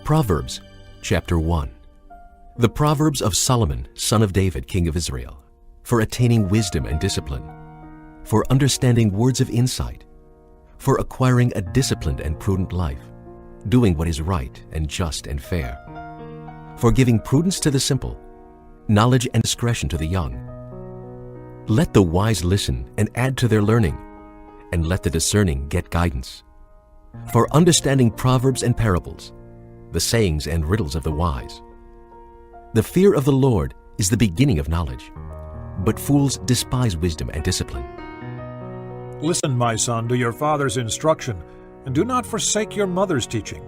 Proverbs, chapter 1. The Proverbs of Solomon, son of David, king of Israel, for attaining wisdom and discipline, for understanding words of insight, for acquiring a disciplined and prudent life, doing what is right and just and fair, for giving prudence to the simple, knowledge and discretion to the young. Let the wise listen and add to their learning, and let the discerning get guidance. For understanding proverbs and parables, the sayings and riddles of the wise. The fear of the Lord is the beginning of knowledge, but fools despise wisdom and discipline. Listen, my son, to your father's instruction, and do not forsake your mother's teaching.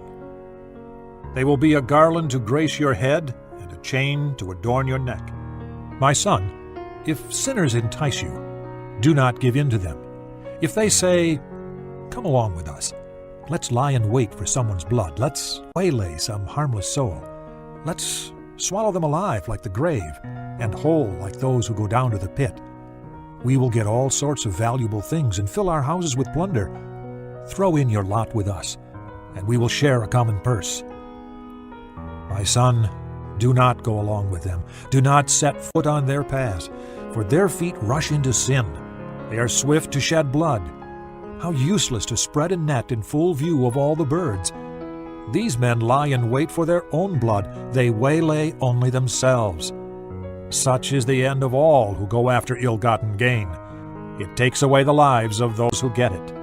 They will be a garland to grace your head and a chain to adorn your neck. My son, if sinners entice you, do not give in to them. If they say, "Come along with us, let's lie in wait for someone's blood, let's waylay some harmless soul, let's swallow them alive like the grave, and whole like those who go down to the pit. We will get all sorts of valuable things and fill our houses with plunder. Throw in your lot with us, and we will share a common purse." My son, do not go along with them. Do not set foot on their paths, for their feet rush into sin. They are swift to shed blood. How useless to spread a net in full view of all the birds. These men lie in wait for their own blood. They waylay only themselves. Such is the end of all who go after ill-gotten gain. It takes away the lives of those who get it.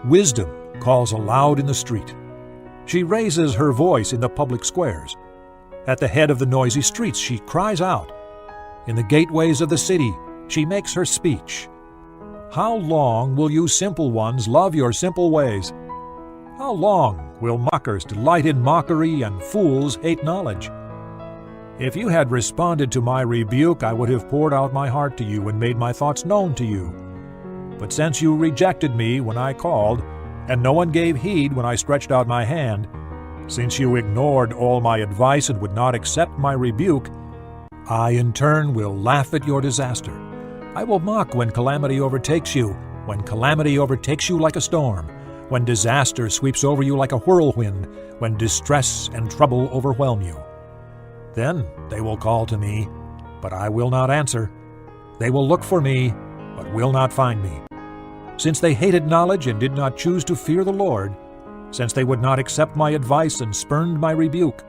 Wisdom calls aloud in the street. She raises her voice in the public squares. At the head of the noisy streets she cries out. In the gateways of the city she makes her speech. How long will you simple ones love your simple ways? How long will mockers delight in mockery and fools hate knowledge? If you had responded to my rebuke, I would have poured out my heart to you and made my thoughts known to you. But since you rejected me when I called, and no one gave heed when I stretched out my hand, since you ignored all my advice and would not accept my rebuke, I in turn will laugh at your disaster. I will mock when calamity overtakes you, when calamity overtakes you like a storm, when disaster sweeps over you like a whirlwind, when distress and trouble overwhelm you. Then they will call to me, but I will not answer. They will look for me, but will not find me. Since they hated knowledge and did not choose to fear the Lord, since they would not accept my advice and spurned my rebuke,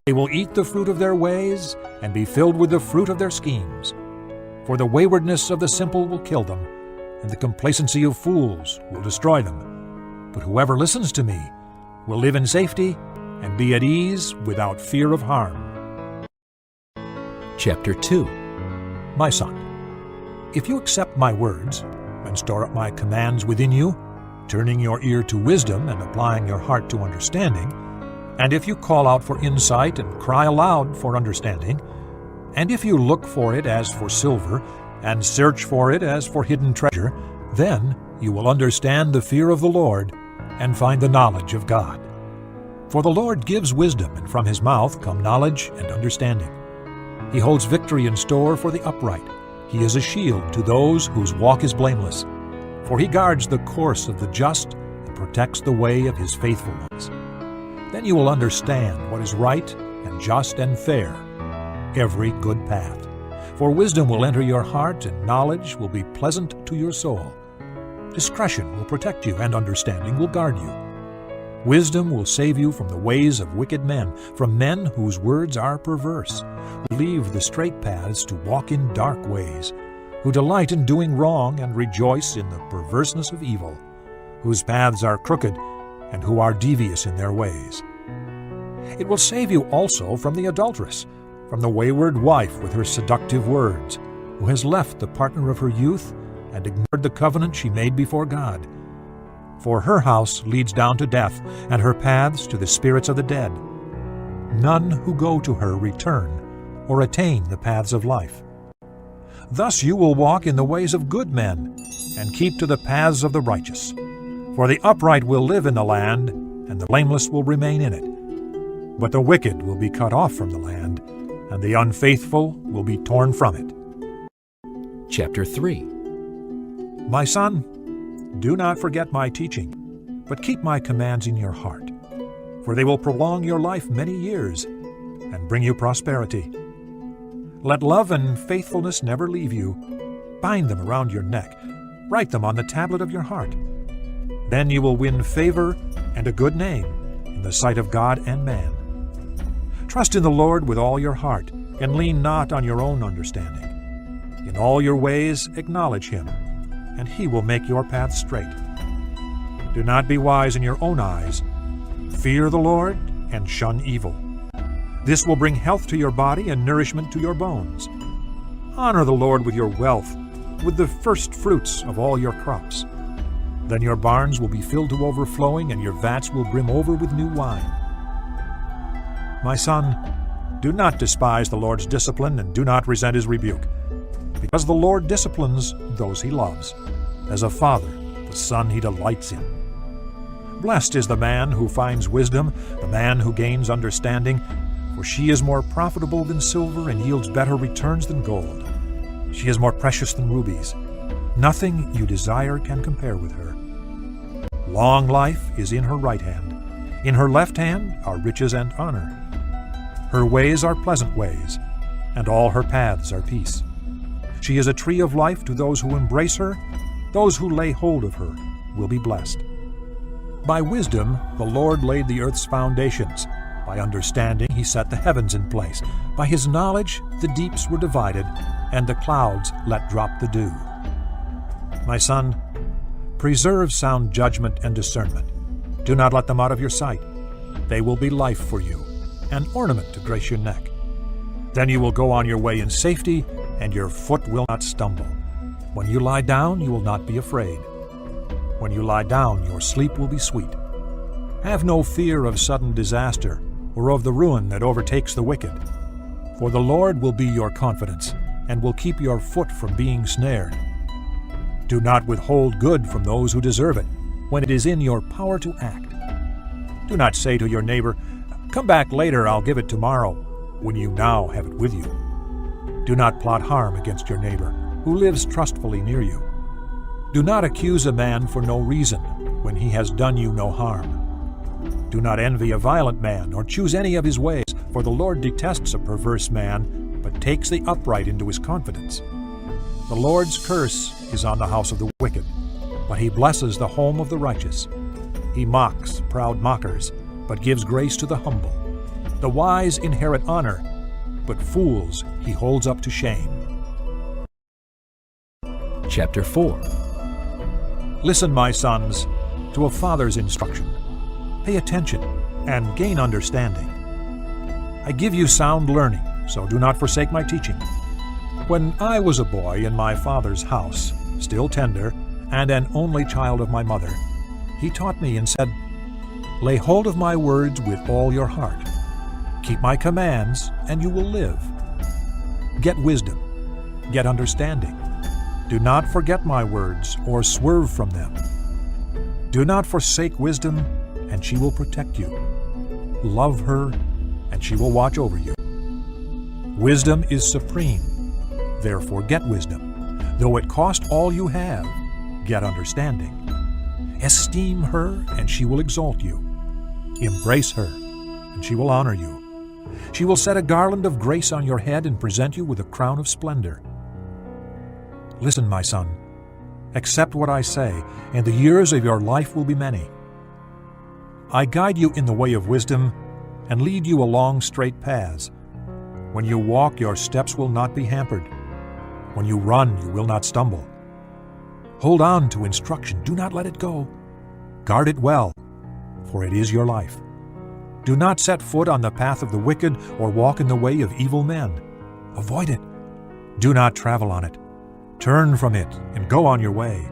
they will eat the fruit of their ways and be filled with the fruit of their schemes. For the waywardness of the simple will kill them, and the complacency of fools will destroy them. But whoever listens to me will live in safety and be at ease without fear of harm. Chapter 2. My son, if you accept my words and store up my commands within you, turning your ear to wisdom and applying your heart to understanding, and if you call out for insight and cry aloud for understanding, and if you look for it as for silver, and search for it as for hidden treasure, then you will understand the fear of the Lord, and find the knowledge of God. For the Lord gives wisdom, and from his mouth come knowledge and understanding. He holds victory in store for the upright. He is a shield to those whose walk is blameless. For he guards the course of the just, and protects the way of his faithful ones. Then you will understand what is right and just and fair, every good path. For wisdom will enter your heart, and knowledge will be pleasant to your soul. Discretion will protect you, and understanding will guard you. Wisdom will save you from the ways of wicked men, from men whose words are perverse, who leave the straight paths to walk in dark ways, who delight in doing wrong and rejoice in the perverseness of evil, whose paths are crooked and who are devious in their ways. It will save you also from the adulteress, from the wayward wife with her seductive words, who has left the partner of her youth and ignored the covenant she made before God. For her house leads down to death, and her paths to the spirits of the dead. None who go to her return or attain the paths of life. Thus you will walk in the ways of good men, and keep to the paths of the righteous. For the upright will live in the land, and the blameless will remain in it. But the wicked will be cut off from the land, and the unfaithful will be torn from it. Chapter 3. My son, do not forget my teaching, but keep my commands in your heart. for they will prolong your life many years and bring you prosperity. Let love and faithfulness never leave you. Bind them around your neck. Write them on the tablet of your heart. Then you will win favor and a good name in the sight of God and man. Trust in the Lord with all your heart, and lean not on your own understanding. In all your ways acknowledge Him, and He will make your path straight. Do not be wise in your own eyes. Fear the Lord and shun evil. This will bring health to your body and nourishment to your bones. Honor the Lord with your wealth, with the first fruits of all your crops. Then your barns will be filled to overflowing, and your vats will brim over with new wine. My son, do not despise the Lord's discipline, and do not resent His rebuke, because the Lord disciplines those He loves, as a father the son He delights in. Blessed is the man who finds wisdom, the man who gains understanding, for she is more profitable than silver and yields better returns than gold. She is more precious than rubies. Nothing you desire can compare with her. Long life is in her right hand. In her left hand are riches and honor. Her ways are pleasant ways, and all her paths are peace. She is a tree of life to those who embrace her. Those who lay hold of her will be blessed. By wisdom the Lord laid the earth's foundations. By understanding He set the heavens in place. By His knowledge the deeps were divided, and the clouds let drop the dew. My son, preserve sound judgment and discernment. Do not let them out of your sight. They will be life for you, an ornament to grace your neck. Then you will go on your way in safety, and your foot will not stumble. When you lie down, you will not be afraid. When you lie down, your sleep will be sweet. Have no fear of sudden disaster, or of the ruin that overtakes the wicked. For the Lord will be your confidence, and will keep your foot from being snared. Do not withhold good from those who deserve it, when it is in your power to act. Do not say to your neighbor, "Come back later, I'll give it tomorrow," when you now have it with you. Do not plot harm against your neighbor, who lives trustfully near you. Do not accuse a man for no reason, when he has done you no harm. Do not envy a violent man, or choose any of his ways, for the Lord detests a perverse man, but takes the upright into His confidence. The Lord's curse is on the house of the wicked, but He blesses the home of the righteous. He mocks proud mockers, but gives grace to the humble. The wise inherit honor, but fools He holds up to shame. Chapter 4. Listen, my sons, to a father's instruction. Pay attention and gain understanding. I give you sound learning, so do not forsake my teaching. When I was a boy in my father's house, still tender, and an only child of my mother, He taught me and said, "Lay hold of my words with all your heart. Keep my commands, and you will live. Get wisdom, get understanding. Do not forget my words or swerve from them. Do not forsake wisdom, and she will protect you. Love her, and she will watch over you. Wisdom is supreme, therefore get wisdom. Though it cost all you have, get understanding. Esteem her, and she will exalt you. Embrace her, and she will honor you. She will set a garland of grace on your head and present you with a crown of splendor. Listen, my son, accept what I say, and the years of your life will be many. I guide you in the way of wisdom and lead you along straight paths. When you walk, your steps will not be hampered. When you run, you will not stumble. Hold on to instruction. Do not let it go. Guard it well, for it is your life. Do not set foot on the path of the wicked or walk in the way of evil men. Avoid it. Do not travel on it. Turn from it and go on your way.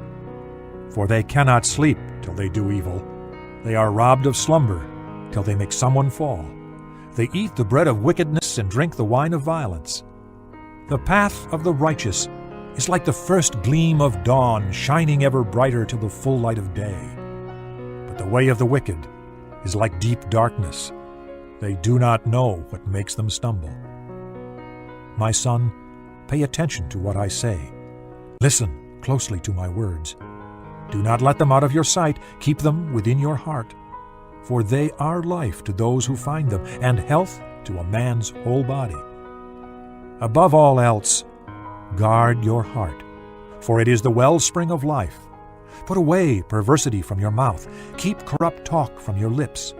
For they cannot sleep till they do evil. They are robbed of slumber till they make someone fall. They eat the bread of wickedness and drink the wine of violence. The path of the righteous is like the first gleam of dawn, shining ever brighter till the full light of day. But the way of the wicked is like deep darkness. They do not know what makes them stumble. My son, pay attention to what I say. Listen closely to my words. Do not let them out of your sight. Keep them within your heart. for they are life to those who find them, and health to a man's whole body. Above all else, guard your heart, for it is the wellspring of life. Put away perversity from your mouth. Keep corrupt talk from your lips.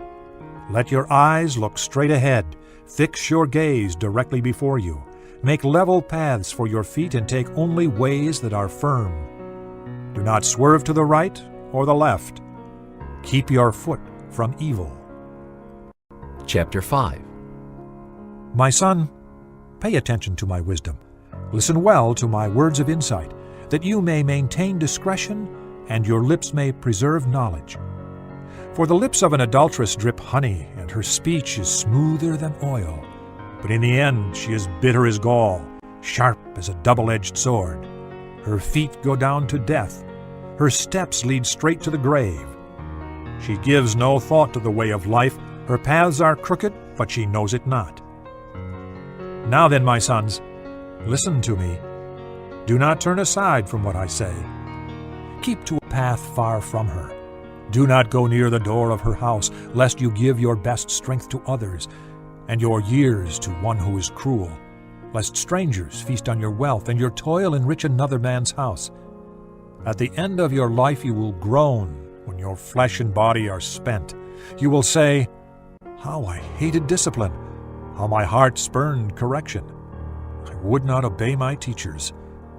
Let your eyes look straight ahead. Fix your gaze directly before you. Make level paths for your feet and take only ways that are firm. Do not swerve to the right or the left. Keep your foot from evil. Chapter 5. My son, pay attention to my wisdom. Listen well to my words of insight, that you may maintain discretion and your lips may preserve knowledge. For the lips of an adulteress drip honey, and her speech is smoother than oil. But in the end she is bitter as gall, sharp as a double-edged sword. Her feet go down to death. Her steps lead straight to the grave. She gives no thought to the way of life. Her paths are crooked, but she knows it not. Now then, my sons, listen to me. Do not turn aside from what I say. Keep to a path far from her. Do not go near the door of her house, lest you give your best strength to others, and your years to one who is cruel, lest strangers feast on your wealth, and your toil enrich another man's house. At the end of your life you will groan when your flesh and body are spent. You will say, "How I hated discipline! How my heart spurned correction! I would not obey my teachers,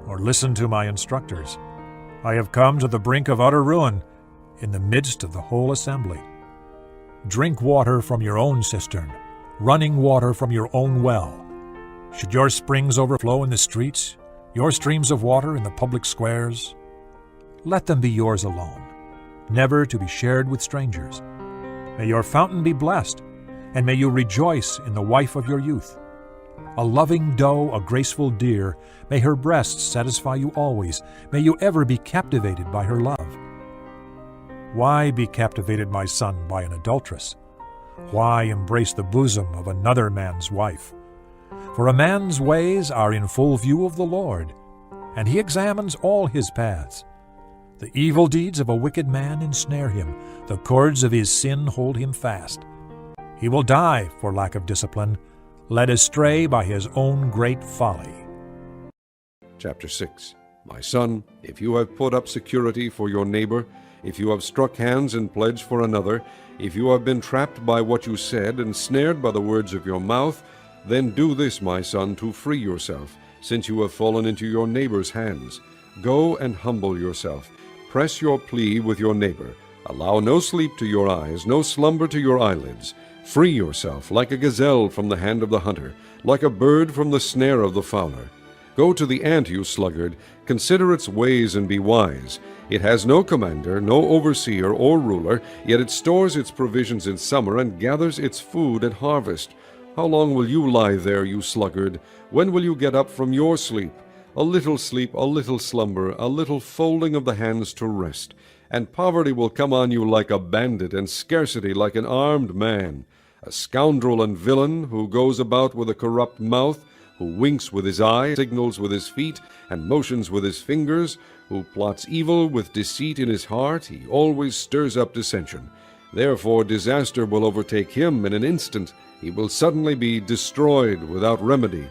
or listen to my instructors. I have come to the brink of utter ruin, in the midst of the whole assembly. Drink water from your own cistern, running water from your own well. Should your springs overflow in the streets, your streams of water in the public squares? Let them be yours alone, never to be shared with strangers. May your fountain be blessed, and may you rejoice in the wife of your youth. A loving doe, a graceful deer, may her breasts satisfy you always. May you ever be captivated by her love. Why be captivated, my son, by an adulteress? Why embrace the bosom of another man's wife? For a man's ways are in full view of the Lord, and he examines all his paths. The evil deeds of a wicked man ensnare him. The cords of his sin hold him fast. He will die for lack of discipline, led astray by his own great folly. Chapter 6. My son, if you have put up security for your neighbor, if you have struck hands in pledge for another, if you have been trapped by what you said and snared by the words of your mouth, then do this, my son, to free yourself, since you have fallen into your neighbor's hands. Go and humble yourself. Press your plea with your neighbor. Allow no sleep to your eyes, no slumber to your eyelids. Free yourself like a gazelle from the hand of the hunter, like a bird from the snare of the fowler. Go to the ant, you sluggard, consider its ways and be wise. It has no commander, no overseer or ruler, yet it stores its provisions in summer and gathers its food at harvest. How long will you lie there, you sluggard? When will you get up from your sleep? A little sleep, a little slumber, a little folding of the hands to rest. And poverty will come on you like a bandit, and scarcity like an armed man. A scoundrel and villain who goes about with a corrupt mouth, who winks with his eye, signals with his feet, and motions with his fingers, who plots evil with deceit in his heart, he always stirs up dissension. Therefore disaster will overtake him in an instant. He will suddenly be destroyed without remedy.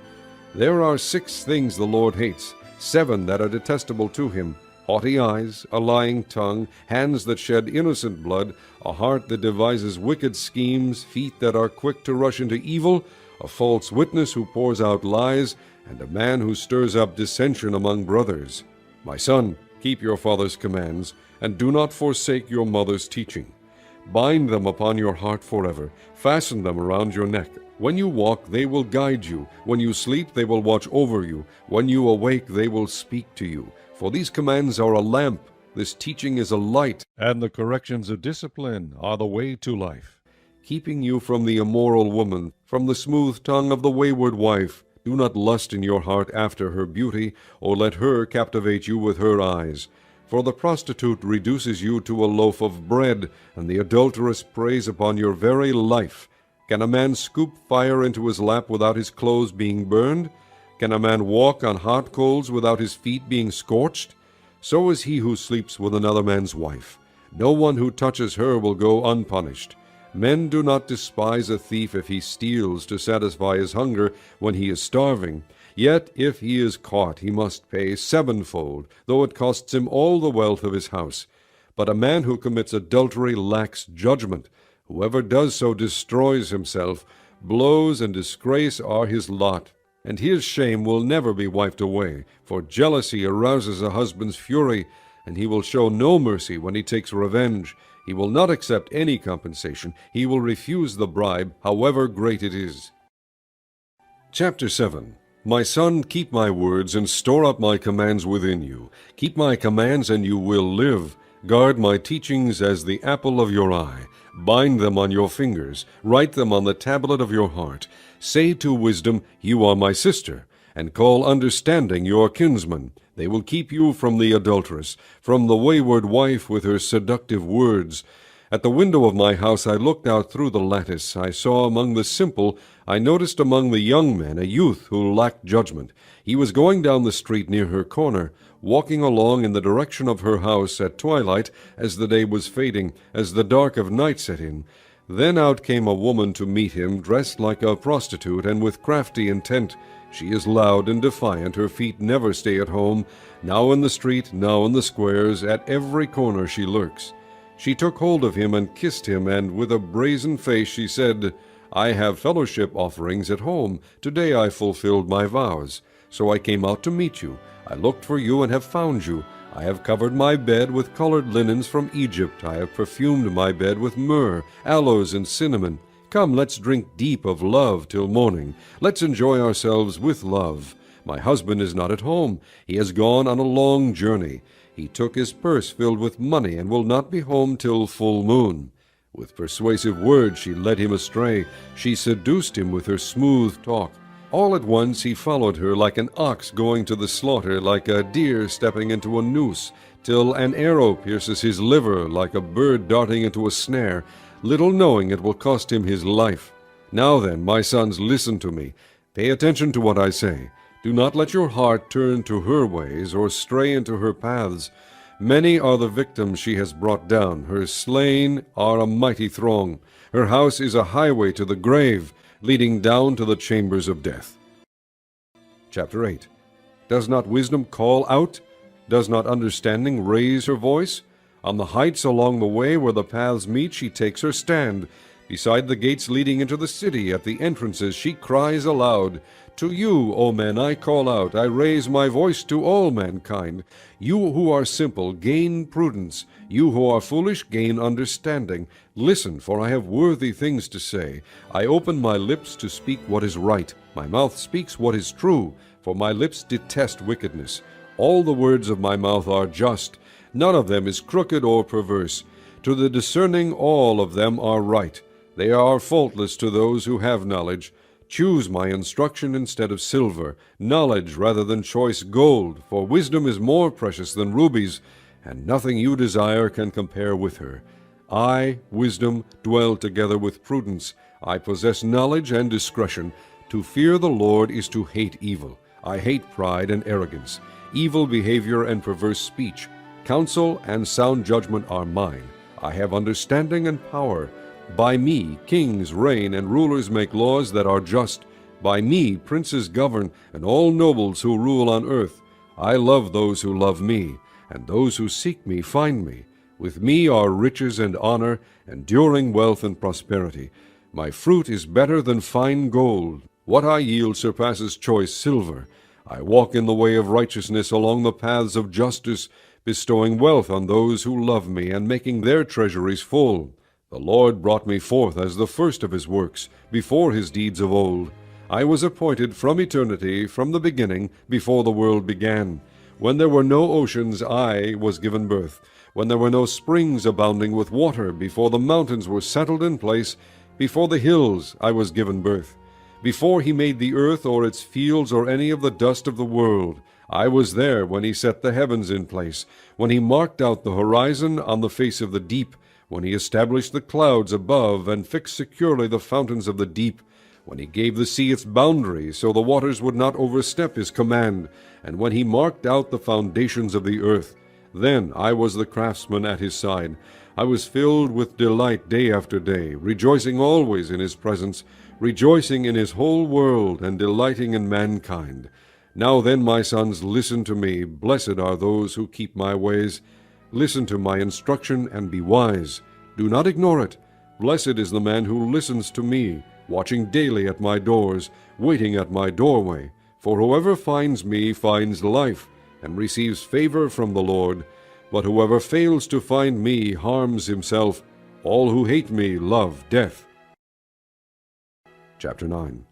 There are 6 things the Lord hates, 7 that are detestable to him: haughty eyes, a lying tongue, hands that shed innocent blood, a heart that devises wicked schemes, feet that are quick to rush into evil, a false witness who pours out lies, and a man who stirs up dissension among brothers. My son, keep your father's commands, and do not forsake your mother's teaching. Bind them upon your heart forever. Fasten them around your neck. When you walk, they will guide you. When you sleep, they will watch over you. When you awake, they will speak to you. For these commands are a lamp, this teaching is a light, and the corrections of discipline are the way to life. Keeping you from the immoral woman, from the smooth tongue of the wayward wife, do not lust in your heart after her beauty, or let her captivate you with her eyes. For the prostitute reduces you to a loaf of bread, and the adulteress preys upon your very life. Can a man scoop fire into his lap without his clothes being burned? Can a man walk on hot coals without his feet being scorched? So is he who sleeps with another man's wife. No one who touches her will go unpunished. Men do not despise a thief if he steals to satisfy his hunger when he is starving. Yet if he is caught, he must pay sevenfold, though it costs him all the wealth of his house. But a man who commits adultery lacks judgment. Whoever does so destroys himself. Blows and disgrace are his lot, and his shame will never be wiped away. For jealousy arouses a husband's fury, and he will show no mercy when he takes revenge. He will not accept any compensation. He will refuse the bribe, however great it is. Chapter 7. My son, keep my words and store up my commands within you. Keep my commands and you will live. Guard my teachings as the apple of your eye. Bind them on your fingers. Write them on the tablet of your heart. Say to wisdom, you are my sister, and call understanding your kinsman. They will keep you from the adulteress, from the wayward wife with her seductive words. At the window of my house I looked out through the lattice. I saw among the simple, I noticed among the young men a youth who lacked judgment. He was going down the street near her corner, walking along in the direction of her house at twilight, as the day was fading, as the dark of night set in. Then out came a woman to meet him, dressed like a prostitute and with crafty intent. She is loud and defiant, her feet never stay at home. Now in the street, now in the squares, at every corner she lurks. She took hold of him and kissed him, and with a brazen face she said, I have fellowship offerings at home. Today I fulfilled my vows. So I came out to meet you. I looked for you and have found you. I have covered my bed with colored linens from Egypt. I have perfumed my bed with myrrh, aloes, and cinnamon. Come, let's drink deep of love till morning. Let's enjoy ourselves with love. My husband is not at home. He has gone on a long journey. He took his purse filled with money and will not be home till full moon. With persuasive words she led him astray. She seduced him with her smooth talk. All at once he followed her like an ox going to the slaughter, like a deer stepping into a noose, till an arrow pierces his liver, like a bird darting into a snare, little knowing it will cost him his life. Now then, my sons, listen to me. Pay attention to what I say. Do not let your heart turn to her ways or stray into her paths. Many are the victims she has brought down. Her slain are a mighty throng. Her house is a highway to the grave, leading down to the chambers of death. Chapter 8. Does not wisdom call out? Does not understanding raise her voice? On the heights along the way where the paths meet she takes her stand. Beside the gates leading into the city, at the entrances she cries aloud. To you, O men, I call out. I raise my voice to all mankind. You who are simple, gain prudence. You who are foolish, gain understanding. Listen, for I have worthy things to say. I open my lips to speak what is right. My mouth speaks what is true, for my lips detest wickedness. All the words of my mouth are just. None of them is crooked or perverse. To the discerning all of them are right. They are faultless to those who have knowledge. Choose my instruction instead of silver, knowledge rather than choice gold, for wisdom is more precious than rubies, and nothing you desire can compare with her. I, wisdom, dwell together with prudence. I possess knowledge and discretion. To fear the Lord is to hate evil. I hate pride and arrogance, evil behavior and perverse speech. Counsel and sound judgment are mine. I have understanding and power. By me kings reign and rulers make laws that are just. By me princes govern and all nobles who rule on earth. I love those who love me, and those who seek me find me. With me are riches and honor, enduring wealth and prosperity. My fruit is better than fine gold. What I yield surpasses choice silver. I walk in the way of righteousness along the paths of justice, bestowing wealth on those who love me and making their treasuries full. The Lord brought me forth as the first of his works, before his deeds of old. I was appointed from eternity, from the beginning, before the world began. When there were no oceans, I was given birth. When there were no springs abounding with water, before the mountains were settled in place, before the hills I was given birth. Before he made the earth or its fields or any of the dust of the world, I was there when he set the heavens in place, when he marked out the horizon on the face of the deep, when he established the clouds above and fixed securely the fountains of the deep, when he gave the sea its boundaries so the waters would not overstep his command, and when he marked out the foundations of the earth. Then I was the craftsman at his side. I was filled with delight day after day, rejoicing always in his presence, rejoicing in his whole world, and delighting in mankind. Now then, my sons, listen to me. Blessed are those who keep my ways. Listen to my instruction and be wise. Do not ignore it. Blessed is the man who listens to me, watching daily at my doors, waiting at my doorway. For whoever finds me finds life, and receives favor from the Lord. But whoever fails to find me harms himself. All who hate me love death. Chapter 9.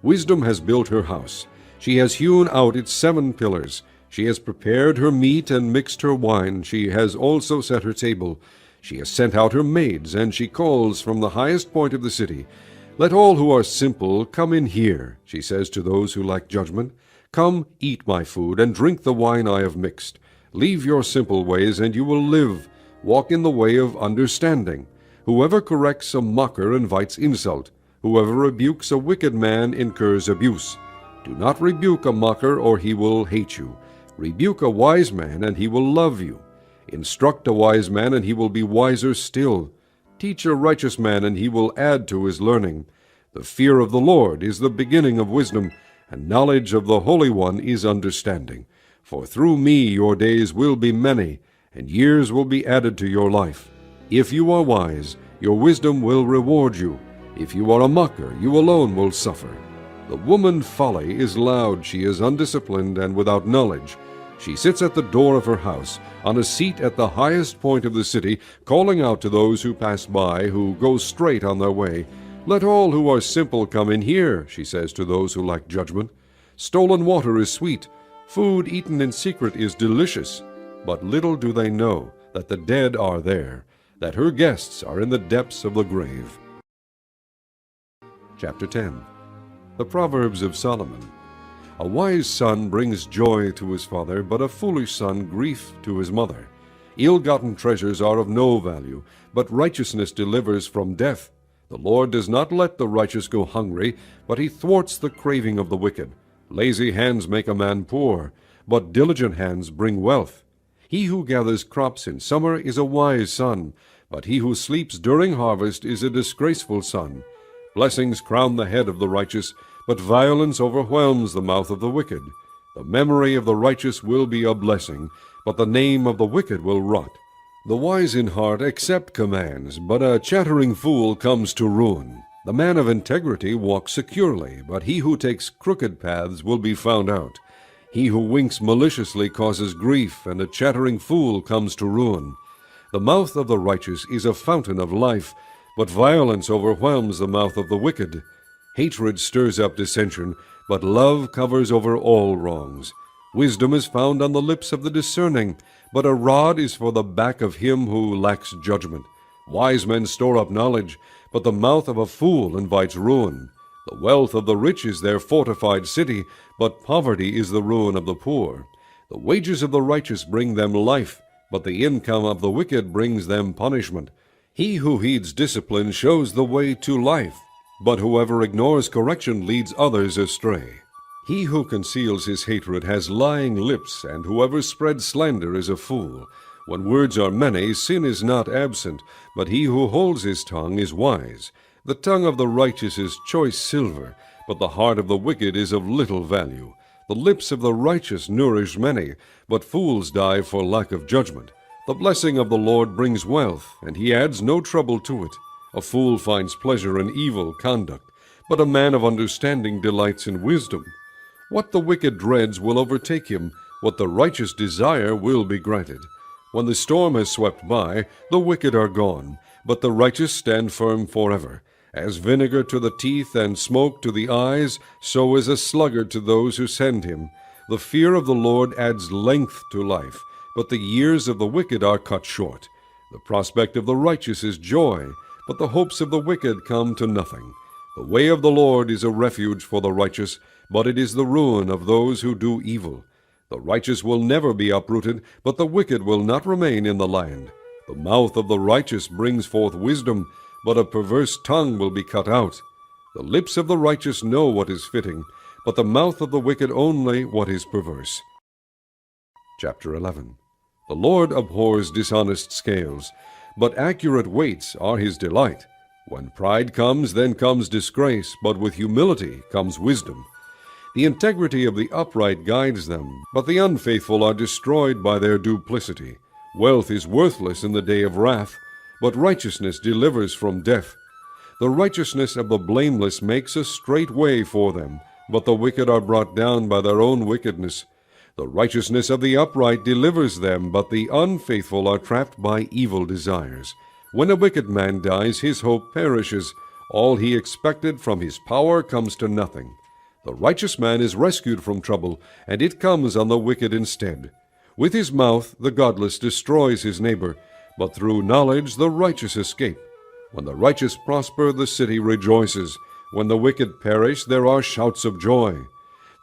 Wisdom has built her house. She has hewn out its 7 pillars. She has prepared her meat and mixed her wine. She has also set her table. She has sent out her maids, and she calls from the highest point of the city. Let all who are simple come in here, she says to those who lack judgment. Come, eat my food, and drink the wine I have mixed. Leave your simple ways, and you will live. Walk in the way of understanding. Whoever corrects a mocker invites insult. Whoever rebukes a wicked man incurs abuse. Do not rebuke a mocker, or he will hate you. Rebuke a wise man, and he will love you. Instruct a wise man, and he will be wiser still. Teach a righteous man, and he will add to his learning. The fear of the Lord is the beginning of wisdom, and knowledge of the Holy One is understanding. For through me your days will be many, and years will be added to your life. If you are wise, your wisdom will reward you. If you are a mocker, you alone will suffer. The woman folly is loud, she is undisciplined and without knowledge. She sits at the door of her house, on a seat at the highest point of the city, calling out to those who pass by, who go straight on their way. Let all who are simple come in here, she says to those who lack judgment. Stolen water is sweet, food eaten in secret is delicious. But little do they know that the dead are there, that her guests are in the depths of the grave. Chapter 10. The Proverbs of Solomon. A wise son brings joy to his father, but a foolish son grief to his mother. Ill-gotten treasures are of no value, but righteousness delivers from death. The Lord does not let the righteous go hungry, but he thwarts the craving of the wicked. Lazy hands make a man poor, but diligent hands bring wealth. He who gathers crops in summer is a wise son, but he who sleeps during harvest is a disgraceful son. Blessings crown the head of the righteous, but violence overwhelms the mouth of the wicked. The memory of the righteous will be a blessing, but the name of the wicked will rot. The wise in heart accept commands, but a chattering fool comes to ruin. The man of integrity walks securely, but he who takes crooked paths will be found out. He who winks maliciously causes grief, and a chattering fool comes to ruin. The mouth of the righteous is a fountain of life, but violence overwhelms the mouth of the wicked. Hatred stirs up dissension, but love covers over all wrongs. Wisdom is found on the lips of the discerning, but a rod is for the back of him who lacks judgment. Wise men store up knowledge, but the mouth of a fool invites ruin. The wealth of the rich is their fortified city, but poverty is the ruin of the poor. The wages of the righteous bring them life, but the income of the wicked brings them punishment. He who heeds discipline shows the way to life, but whoever ignores correction leads others astray. He who conceals his hatred has lying lips, and whoever spreads slander is a fool. When words are many, sin is not absent, but he who holds his tongue is wise. The tongue of the righteous is choice silver, but the heart of the wicked is of little value. The lips of the righteous nourish many, but fools die for lack of judgment. The blessing of the Lord brings wealth, and he adds no trouble to it. A fool finds pleasure in evil conduct, but a man of understanding delights in wisdom. What the wicked dreads will overtake him, what the righteous desire will be granted. When the storm has swept by, the wicked are gone, but the righteous stand firm forever. As vinegar to the teeth and smoke to the eyes, so is a sluggard to those who send him. The fear of the Lord adds length to life, but the years of the wicked are cut short. The prospect of the righteous is joy, but the hopes of the wicked come to nothing. The way of the Lord is a refuge for the righteous, but it is the ruin of those who do evil. The righteous will never be uprooted, but the wicked will not remain in the land. The mouth of the righteous brings forth wisdom, but a perverse tongue will be cut out. The lips of the righteous know what is fitting, but the mouth of the wicked only what is perverse. Chapter 11. The Lord abhors dishonest scales, but accurate weights are his delight. When pride comes, then comes disgrace, but with humility comes wisdom. The integrity of the upright guides them, but the unfaithful are destroyed by their duplicity. Wealth is worthless in the day of wrath, but righteousness delivers from death. The righteousness of the blameless makes a straight way for them, but the wicked are brought down by their own wickedness. The righteousness of the upright delivers them, but the unfaithful are trapped by evil desires. When a wicked man dies, his hope perishes. All he expected from his power comes to nothing. The righteous man is rescued from trouble, and it comes on the wicked instead. With his mouth the godless destroys his neighbor, but through knowledge the righteous escape. When the righteous prosper, the city rejoices. When the wicked perish, there are shouts of joy.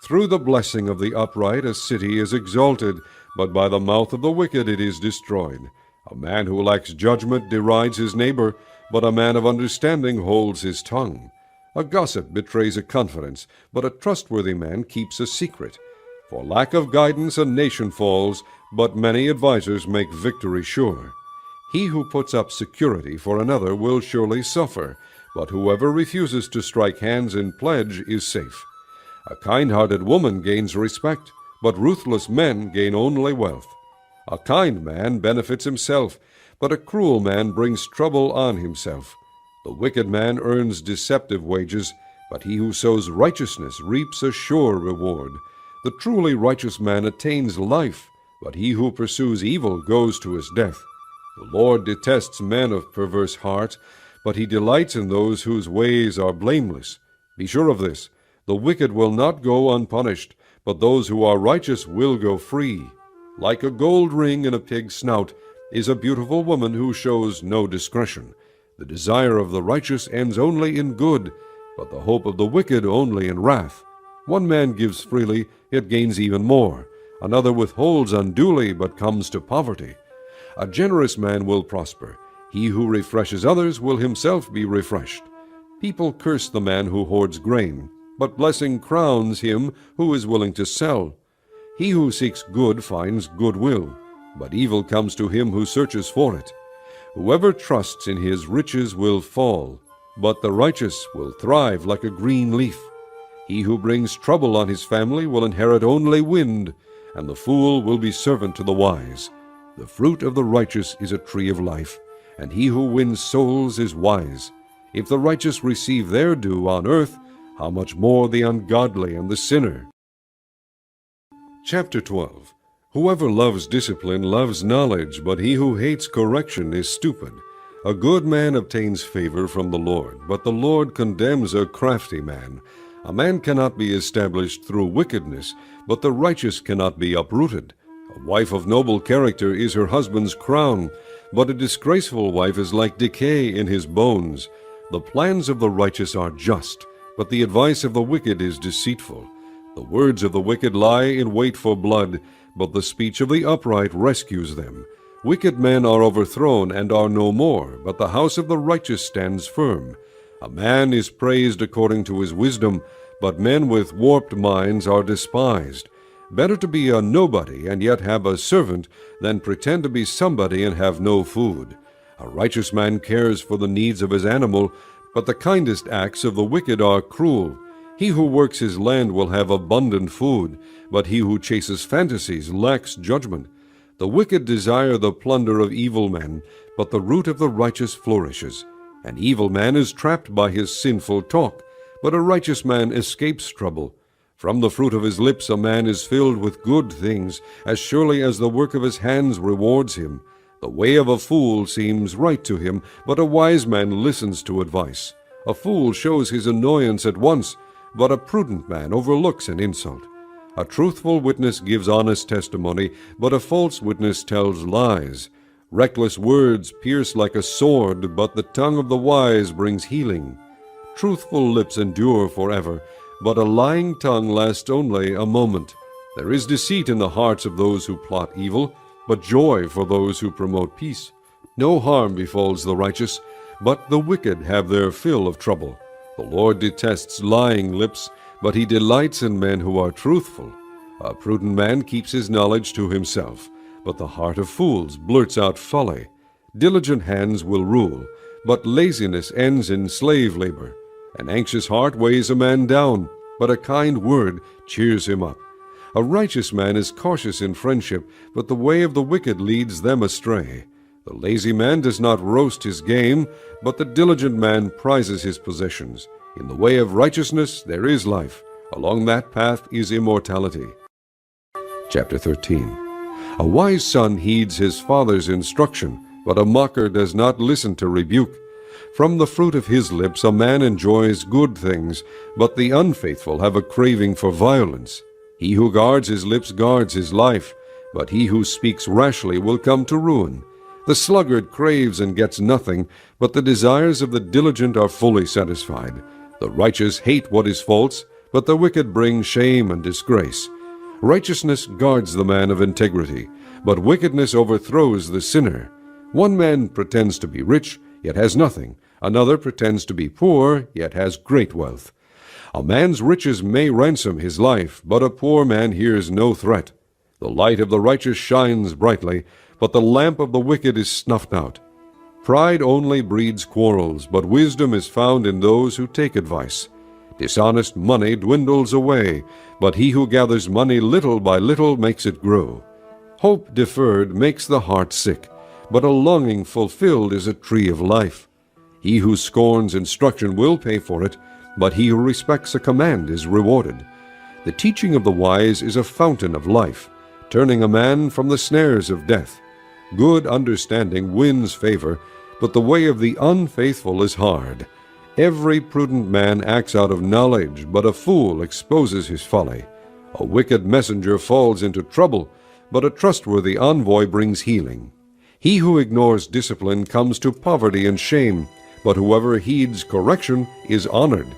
Through the blessing of the upright a city is exalted, but by the mouth of the wicked it is destroyed. A man who lacks judgment derides his neighbor, but a man of understanding holds his tongue. A gossip betrays a confidence, but a trustworthy man keeps a secret. For lack of guidance a nation falls, but many advisers make victory sure. He who puts up security for another will surely suffer, but whoever refuses to strike hands in pledge is safe. A kind-hearted woman gains respect, but ruthless men gain only wealth. A kind man benefits himself, but a cruel man brings trouble on himself. The wicked man earns deceptive wages, but he who sows righteousness reaps a sure reward. The truly righteous man attains life, but he who pursues evil goes to his death. The Lord detests men of perverse heart, but he delights in those whose ways are blameless. Be sure of this, the wicked will not go unpunished, but those who are righteous will go free. Like a gold ring in a pig's snout is a beautiful woman who shows no discretion. The desire of the righteous ends only in good, but the hope of the wicked only in wrath. One man gives freely, yet gains even more. Another withholds unduly, but comes to poverty. A generous man will prosper. He who refreshes others will himself be refreshed. People curse the man who hoards grain, but blessing crowns him who is willing to sell. He who seeks good finds goodwill, but evil comes to him who searches for it. Whoever trusts in his riches will fall, but the righteous will thrive like a green leaf. He who brings trouble on his family will inherit only wind, and the fool will be servant to the wise. The fruit of the righteous is a tree of life, and he who wins souls is wise. If the righteous receive their due on earth, how much more the ungodly and the sinner? Chapter 12. Whoever loves discipline loves knowledge, but he who hates correction is stupid. A good man obtains favor from the Lord, but the Lord condemns a crafty man. A man cannot be established through wickedness, but the righteous cannot be uprooted. A wife of noble character is her husband's crown, but a disgraceful wife is like decay in his bones. The plans of the righteous are just, but the advice of the wicked is deceitful. The words of the wicked lie in wait for blood, but the speech of the upright rescues them. Wicked men are overthrown and are no more, but the house of the righteous stands firm. A man is praised according to his wisdom, but men with warped minds are despised. Better to be a nobody and yet have a servant than pretend to be somebody and have no food. A righteous man cares for the needs of his animal, but the kindest acts of the wicked are cruel. He who works his land will have abundant food, but he who chases fantasies lacks judgment. The wicked desire the plunder of evil men, but the root of the righteous flourishes. An evil man is trapped by his sinful talk, but a righteous man escapes trouble. From the fruit of his lips a man is filled with good things, as surely as the work of his hands rewards him. The way of a fool seems right to him, but a wise man listens to advice. A fool shows his annoyance at once, but a prudent man overlooks an insult. A truthful witness gives honest testimony, but a false witness tells lies. Reckless words pierce like a sword, but the tongue of the wise brings healing. Truthful lips endure forever, but a lying tongue lasts only a moment. There is deceit in the hearts of those who plot evil, but joy for those who promote peace. No harm befalls the righteous, but the wicked have their fill of trouble. The Lord detests lying lips, but he delights in men who are truthful. A prudent man keeps his knowledge to himself, but the heart of fools blurts out folly. Diligent hands will rule, but laziness ends in slave labor. An anxious heart weighs a man down, but a kind word cheers him up. A righteous man is cautious in friendship, but the way of the wicked leads them astray. The lazy man does not roast his game, but the diligent man prizes his possessions. In the way of righteousness there is life. Along that path is immortality. Chapter 13. A wise son heeds his father's instruction, but a mocker does not listen to rebuke. From the fruit of his lips a man enjoys good things, but the unfaithful have a craving for violence. He who guards his lips guards his life, but he who speaks rashly will come to ruin. The sluggard craves and gets nothing, but the desires of the diligent are fully satisfied. The righteous hate what is false, but the wicked bring shame and disgrace. Righteousness guards the man of integrity, but wickedness overthrows the sinner. One man pretends to be rich, yet has nothing. Another pretends to be poor, yet has great wealth. A man's riches may ransom his life, but a poor man hears no threat. The light of the righteous shines brightly, but the lamp of the wicked is snuffed out. Pride only breeds quarrels, but wisdom is found in those who take advice. Dishonest money dwindles away, but he who gathers money little by little makes it grow. Hope deferred makes the heart sick, but a longing fulfilled is a tree of life. He who scorns instruction will pay for it, but he who respects a command is rewarded. The teaching of the wise is a fountain of life, turning a man from the snares of death. Good understanding wins favor, but the way of the unfaithful is hard. Every prudent man acts out of knowledge, but a fool exposes his folly. A wicked messenger falls into trouble, but a trustworthy envoy brings healing. He who ignores discipline comes to poverty and shame, but whoever heeds correction is honored.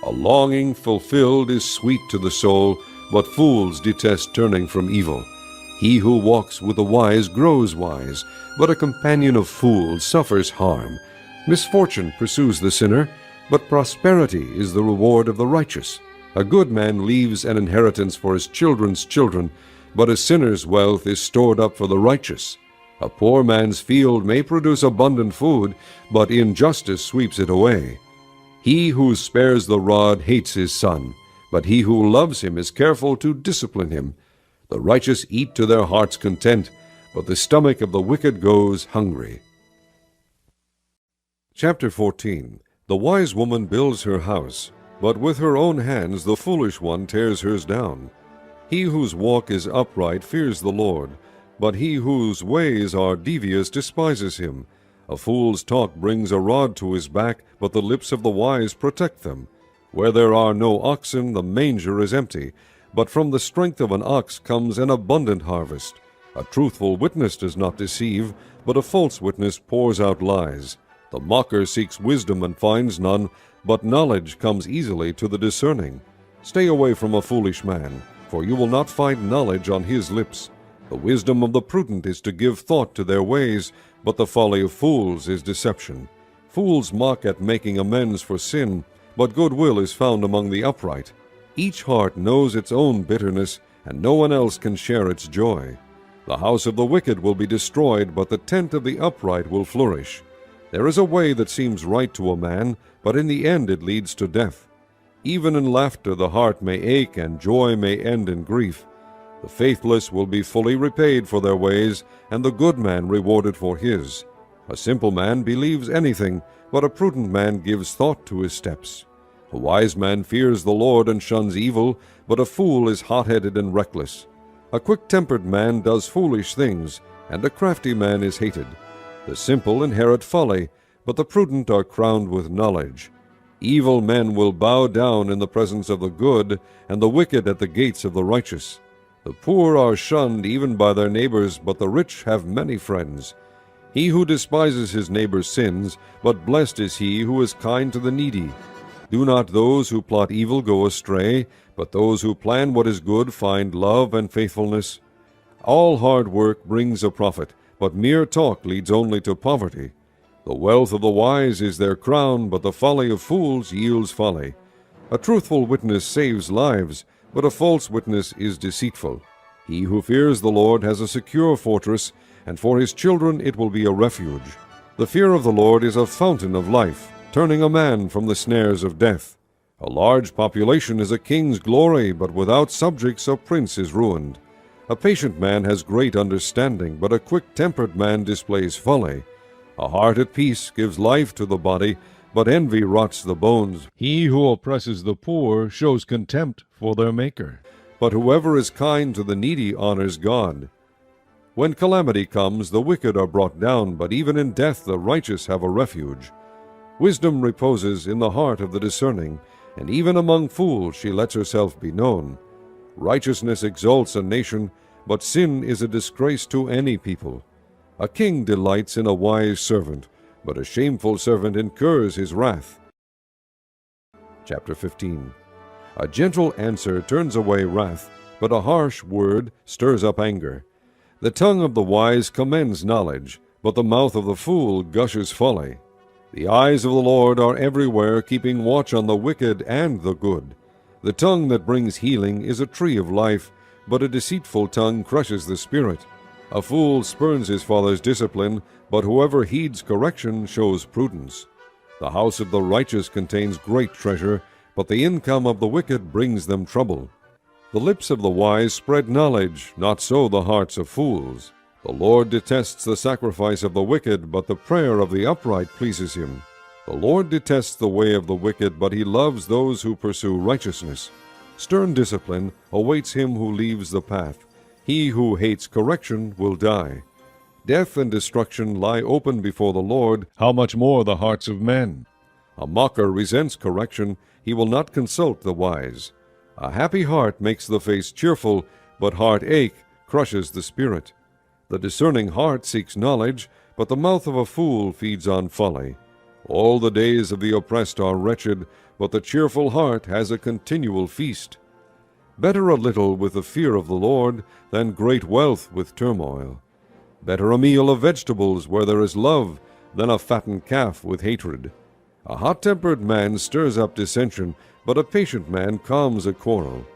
A longing fulfilled is sweet to the soul, but fools detest turning from evil. He who walks with the wise grows wise, but a companion of fools suffers harm. Misfortune pursues the sinner, but prosperity is the reward of the righteous. A good man leaves an inheritance for his children's children, but a sinner's wealth is stored up for the righteous. A poor man's field may produce abundant food, but injustice sweeps it away. He who spares the rod hates his son, but he who loves him is careful to discipline him. The righteous eat to their heart's content, but the stomach of the wicked goes hungry. Chapter 14. The wise woman builds her house, but with her own hands the foolish one tears hers down. He whose walk is upright fears the Lord, but he whose ways are devious despises him. A fool's talk brings a rod to his back, but the lips of the wise protect them. Where there are no oxen, the manger is empty, but from the strength of an ox comes an abundant harvest. A truthful witness does not deceive, but a false witness pours out lies. The mocker seeks wisdom and finds none, but knowledge comes easily to the discerning. Stay away from a foolish man, for you will not find knowledge on his lips. The wisdom of the prudent is to give thought to their ways, but the folly of fools is deception. Fools mock at making amends for sin, but goodwill is found among the upright. Each heart knows its own bitterness, and no one else can share its joy. The house of the wicked will be destroyed, but the tent of the upright will flourish. There is a way that seems right to a man, but in the end it leads to death. Even in laughter the heart may ache, and joy may end in grief. The faithless will be fully repaid for their ways, and the good man rewarded for his. A simple man believes anything, but a prudent man gives thought to his steps. A wise man fears the Lord and shuns evil, but a fool is hot-headed and reckless. A quick-tempered man does foolish things, and a crafty man is hated. The simple inherit folly, but the prudent are crowned with knowledge. Evil men will bow down in the presence of the good, and the wicked at the gates of the righteous. The poor are shunned even by their neighbors, but the rich have many friends. He who despises his neighbor's sins, but blessed is he who is kind to the needy. Do not those who plot evil go astray, but those who plan what is good find love and faithfulness. All hard work brings a profit, but mere talk leads only to poverty. The wealth of the wise is their crown, but the folly of fools yields folly. A truthful witness saves lives, but a false witness is deceitful. He who fears the Lord has a secure fortress, and for his children it will be a refuge. The fear of the Lord is a fountain of life, turning a man from the snares of death. A large population is a king's glory, but without subjects a prince is ruined. A patient man has great understanding, but a quick-tempered man displays folly. A heart at peace gives life to the body, but envy rots the bones. He who oppresses the poor shows contempt for their Maker. But whoever is kind to the needy honors God. When calamity comes, the wicked are brought down, but even in death the righteous have a refuge. Wisdom reposes in the heart of the discerning, and even among fools she lets herself be known. Righteousness exalts a nation, but sin is a disgrace to any people. A king delights in a wise servant, but a shameful servant incurs his wrath. Chapter 15. A gentle answer turns away wrath, but a harsh word stirs up anger. The tongue of the wise commends knowledge, but the mouth of the fool gushes folly. The eyes of the Lord are everywhere, keeping watch on the wicked and the good. The tongue that brings healing is a tree of life, but a deceitful tongue crushes the spirit. A fool spurns his father's discipline, but whoever heeds correction shows prudence. The house of the righteous contains great treasure, but the income of the wicked brings them trouble. The lips of the wise spread knowledge, not so the hearts of fools. The Lord detests the sacrifice of the wicked, but the prayer of the upright pleases him. The Lord detests the way of the wicked, but he loves those who pursue righteousness. Stern discipline awaits him who leaves the path. He who hates correction will die. Death and destruction lie open before the Lord, how much more the hearts of men? A mocker resents correction, he will not consult the wise. A happy heart makes the face cheerful, but heartache crushes the spirit. The discerning heart seeks knowledge, but the mouth of a fool feeds on folly. All the days of the oppressed are wretched, but the cheerful heart has a continual feast. Better a little with the fear of the Lord than great wealth with turmoil. Better a meal of vegetables where there is love than a fattened calf with hatred. A hot-tempered man stirs up dissension, but a patient man calms a quarrel.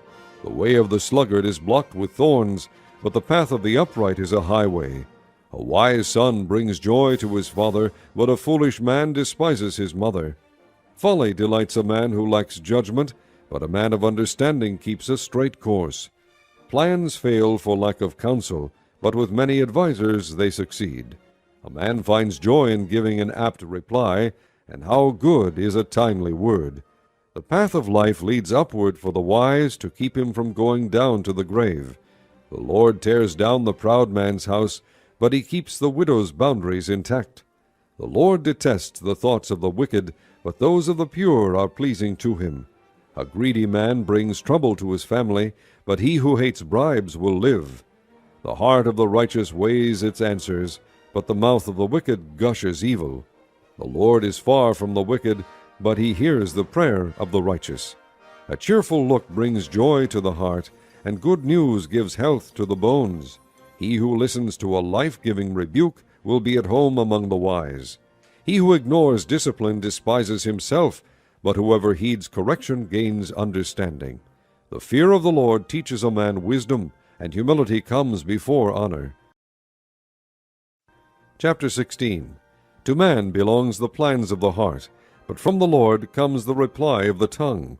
The way of the sluggard is blocked with thorns, but the path of the upright is a highway. A wise son brings joy to his father, but a foolish man despises his mother. Folly delights a man who lacks judgment, but a man of understanding keeps a straight course. Plans fail for lack of counsel, but with many advisers they succeed. A man finds joy in giving an apt reply, and how good is a timely word. The path of life leads upward for the wise to keep him from going down to the grave. The Lord tears down the proud man's house, but he keeps the widow's boundaries intact. The Lord detests the thoughts of the wicked, but those of the pure are pleasing to him. A greedy man brings trouble to his family, but he who hates bribes will live. The heart of the righteous weighs its answers, but the mouth of the wicked gushes evil. The Lord is far from the wicked, but he hears the prayer of the righteous. A cheerful look brings joy to the heart, and good news gives health to the bones. He who listens to a life-giving rebuke will be at home among the wise. He who ignores discipline despises himself, but whoever heeds correction gains understanding. The fear of the Lord teaches a man wisdom, and humility comes before honor. Chapter 16. To man belongs the plans of the heart, but from the Lord comes the reply of the tongue.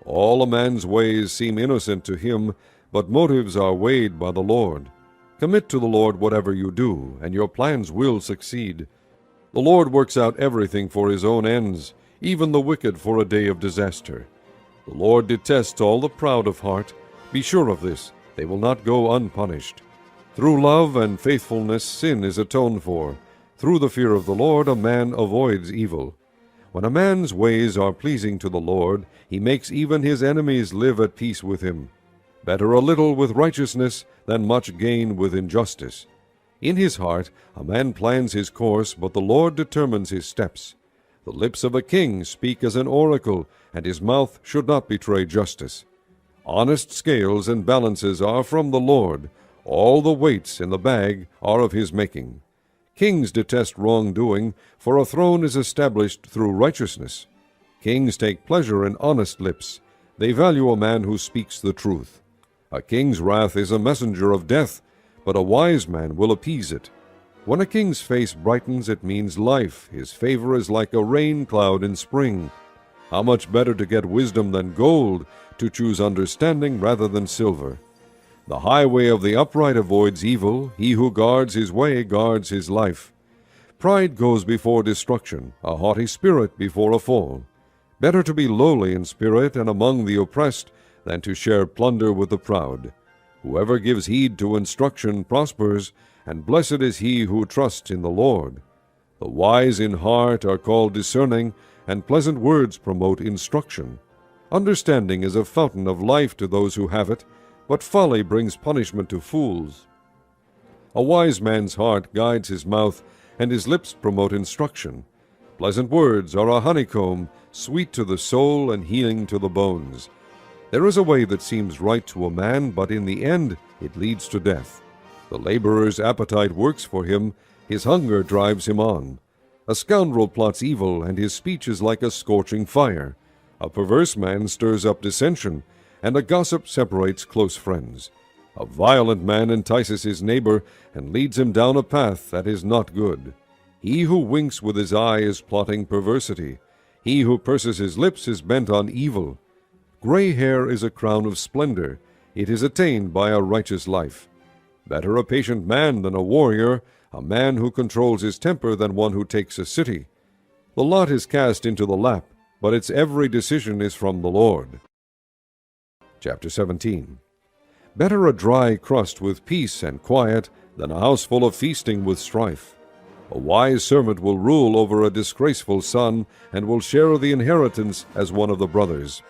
All a man's ways seem innocent to him, but motives are weighed by the Lord. Commit to the Lord whatever you do, and your plans will succeed. The Lord works out everything for his own ends, even the wicked for a day of disaster. The Lord detests all the proud of heart. Be sure of this, they will not go unpunished. Through love and faithfulness sin is atoned for. Through the fear of the Lord a man avoids evil. When a man's ways are pleasing to the Lord, he makes even his enemies live at peace with him. Better a little with righteousness than much gain with injustice. In his heart a man plans his course, but the Lord determines his steps. The lips of a king speak as an oracle, and his mouth should not betray justice. Honest scales and balances are from the Lord. All the weights in the bag are of his making. Kings detest wrongdoing, for a throne is established through righteousness. Kings take pleasure in honest lips. They value a man who speaks the truth. A king's wrath is a messenger of death, but a wise man will appease it. When a king's face brightens, it means life. His favor is like a rain cloud in spring. How much better to get wisdom than gold, to choose understanding rather than silver. The highway of the upright avoids evil. He who guards his way guards his life. Pride goes before destruction, a haughty spirit before a fall. Better to be lowly in spirit and among the oppressed than to share plunder with the proud. Whoever gives heed to instruction prospers, and blessed is he who trusts in the Lord. The wise in heart are called discerning, and pleasant words promote instruction. Understanding is a fountain of life to those who have it, but folly brings punishment to fools. A wise man's heart guides his mouth, and his lips promote instruction. Pleasant words are a honeycomb, sweet to the soul and healing to the bones. There is a way that seems right to a man, but in the end it leads to death. The laborer's appetite works for him, his hunger drives him on. A scoundrel plots evil, and his speech is like a scorching fire. A perverse man stirs up dissension, and a gossip separates close friends. A violent man entices his neighbor, and leads him down a path that is not good. He who winks with his eye is plotting perversity. He who purses his lips is bent on evil. Gray hair is a crown of splendor. It is attained by a righteous life. Better a patient man than a warrior, a man who controls his temper than one who takes a city. The lot is cast into the lap, but its every decision is from the Lord. Chapter 17. Better a dry crust with peace and quiet than a house full of feasting with strife. A wise servant will rule over a disgraceful son, and will share the inheritance as one of the brothers.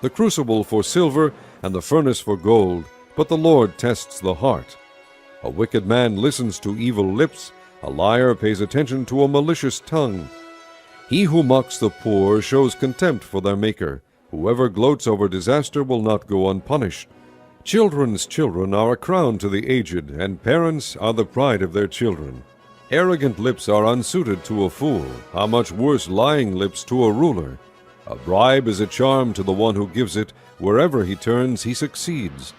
The crucible for silver and the furnace for gold, but the Lord tests the heart. A wicked man listens to evil lips, a liar pays attention to a malicious tongue. He who mocks the poor shows contempt for their Maker. Whoever gloats over disaster will not go unpunished. Children's children are a crown to the aged, and parents are the pride of their children. Arrogant lips are unsuited to a fool, how much worse lying lips to a ruler. A bribe is a charm to the one who gives it. Wherever he turns, he succeeds.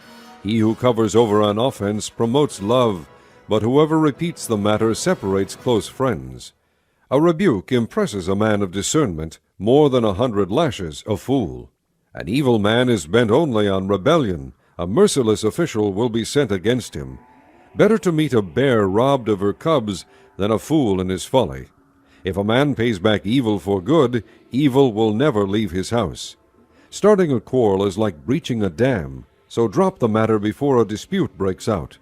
He who covers over an offense promotes love, but whoever repeats the matter separates close friends. A rebuke impresses a man of discernment more than 100 lashes a fool. An evil man is bent only on rebellion. A merciless official will be sent against him. Better to meet a bear robbed of her cubs than a fool in his folly. If a man pays back evil for good, evil will never leave his house. Starting a quarrel is like breaching a dam, so drop the matter before a dispute breaks out.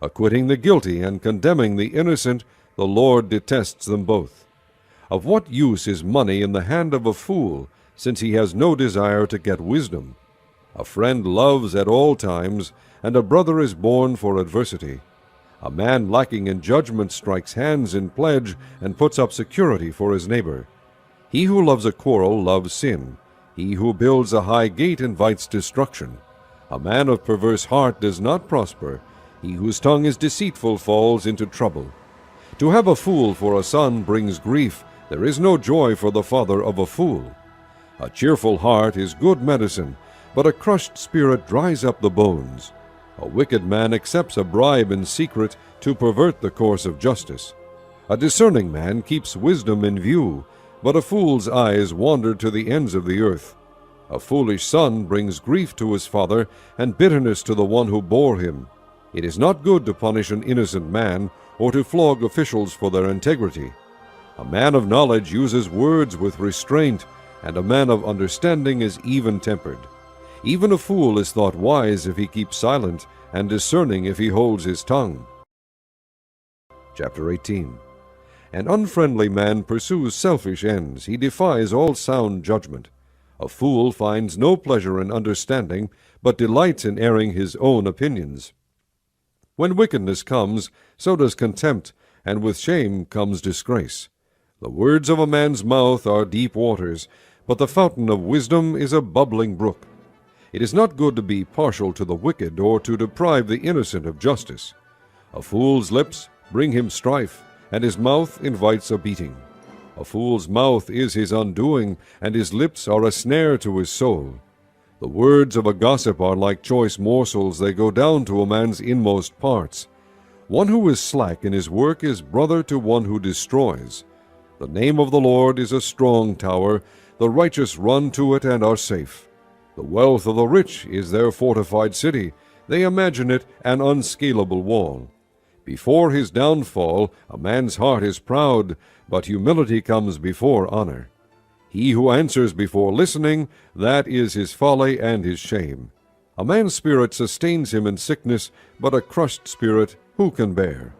Acquitting the guilty and condemning the innocent, the Lord detests them both. Of what use is money in the hand of a fool, since he has no desire to get wisdom? A friend loves at all times, and a brother is born for adversity. A man lacking in judgment strikes hands in pledge and puts up security for his neighbor. He who loves a quarrel loves sin. He who builds a high gate invites destruction. A man of perverse heart does not prosper. He whose tongue is deceitful falls into trouble. To have a fool for a son brings grief. There is no joy for the father of a fool. A cheerful heart is good medicine, but a crushed spirit dries up the bones. A wicked man accepts a bribe in secret to pervert the course of justice. A discerning man keeps wisdom in view, but a fool's eyes wander to the ends of the earth. A foolish son brings grief to his father, and bitterness to the one who bore him. It is not good to punish an innocent man, or to flog officials for their integrity. A man of knowledge uses words with restraint, and a man of understanding is even-tempered. Even a fool is thought wise if he keeps silent, and discerning if he holds his tongue. Chapter 18. An unfriendly man pursues selfish ends. He defies all sound judgment. A fool finds no pleasure in understanding, but delights in airing his own opinions. When wickedness comes, so does contempt, and with shame comes disgrace. The words of a man's mouth are deep waters, but the fountain of wisdom is a bubbling brook. It is not good to be partial to the wicked, or to deprive the innocent of justice. A fool's lips bring him strife, and his mouth invites a beating. A fool's mouth is his undoing, and his lips are a snare to his soul. The words of a gossip are like choice morsels, they go down to a man's inmost parts. One who is slack in his work is brother to one who destroys. The name of the Lord is a strong tower. The righteous run to it and are safe. The wealth of the rich is their fortified city. They imagine it an unscalable wall. Before his downfall, a man's heart is proud, but humility comes before honor. He who answers before listening, that is his folly and his shame. A man's spirit sustains him in sickness, but a crushed spirit who can bear?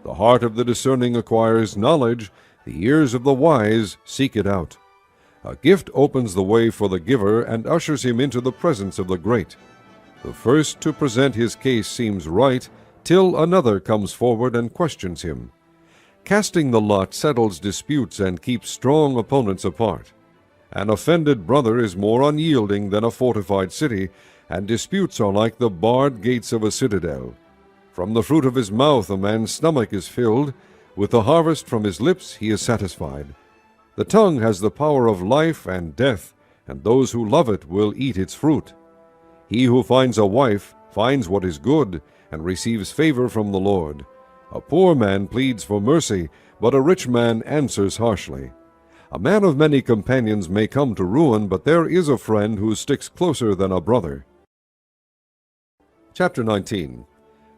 The heart of the discerning acquires knowledge, the ears of the wise seek it out. A gift opens the way for the giver and ushers him into the presence of the great. The first to present his case seems right, till another comes forward and questions him. Casting the lot settles disputes and keeps strong opponents apart. An offended brother is more unyielding than a fortified city, and disputes are like the barred gates of a citadel. From the fruit of his mouth a man's stomach is filled. With the harvest from his lips he is satisfied. The tongue has the power of life and death, and those who love it will eat its fruit. He who finds a wife finds what is good, and receives favor from the Lord. A poor man pleads for mercy, but a rich man answers harshly. A man of many companions may come to ruin, but there is a friend who sticks closer than a brother. Chapter 19.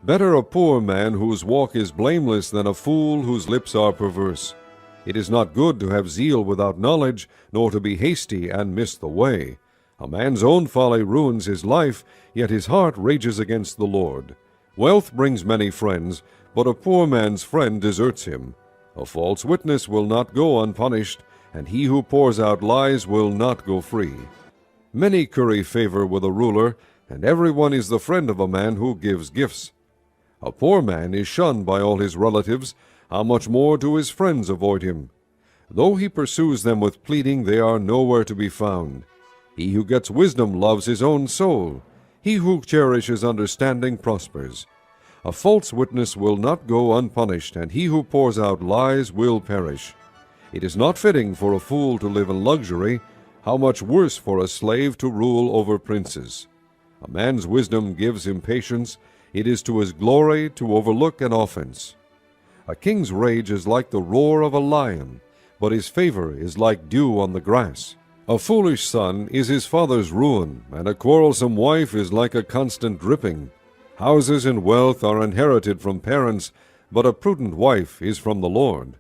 Better a poor man whose walk is blameless than a fool whose lips are perverse. It is not good to have zeal without knowledge, nor to be hasty and miss the way. A man's own folly ruins his life, yet his heart rages against the Lord. Wealth brings many friends, but a poor man's friend deserts him. A false witness will not go unpunished, and he who pours out lies will not go free. Many curry favor with a ruler, and everyone is the friend of a man who gives gifts. A poor man is shunned by all his relatives. How much more do his friends avoid him? Though he pursues them with pleading, they are nowhere to be found. He who gets wisdom loves his own soul. He who cherishes understanding prospers. A false witness will not go unpunished, and he who pours out lies will perish. It is not fitting for a fool to live in luxury. How much worse for a slave to rule over princes? A man's wisdom gives him patience. It is to his glory to overlook an offense. A king's rage is like the roar of a lion, but his favor is like dew on the grass. A foolish son is his father's ruin, and a quarrelsome wife is like a constant dripping. Houses and wealth are inherited from parents, but a prudent wife is from the Lord.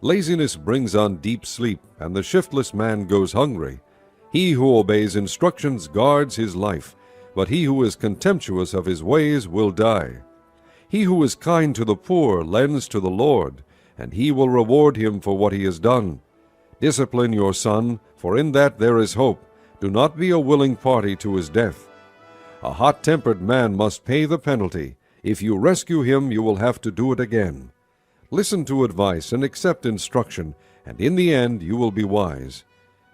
Laziness brings on deep sleep, and the shiftless man goes hungry. He who obeys instructions guards his life, but he who is contemptuous of his ways will die. He who is kind to the poor lends to the Lord, and he will reward him for what he has done. Discipline your son, for in that there is hope. Do not be a willing party to his death. A hot-tempered man must pay the penalty. If you rescue him, you will have to do it again. Listen to advice and accept instruction, and in the end you will be wise.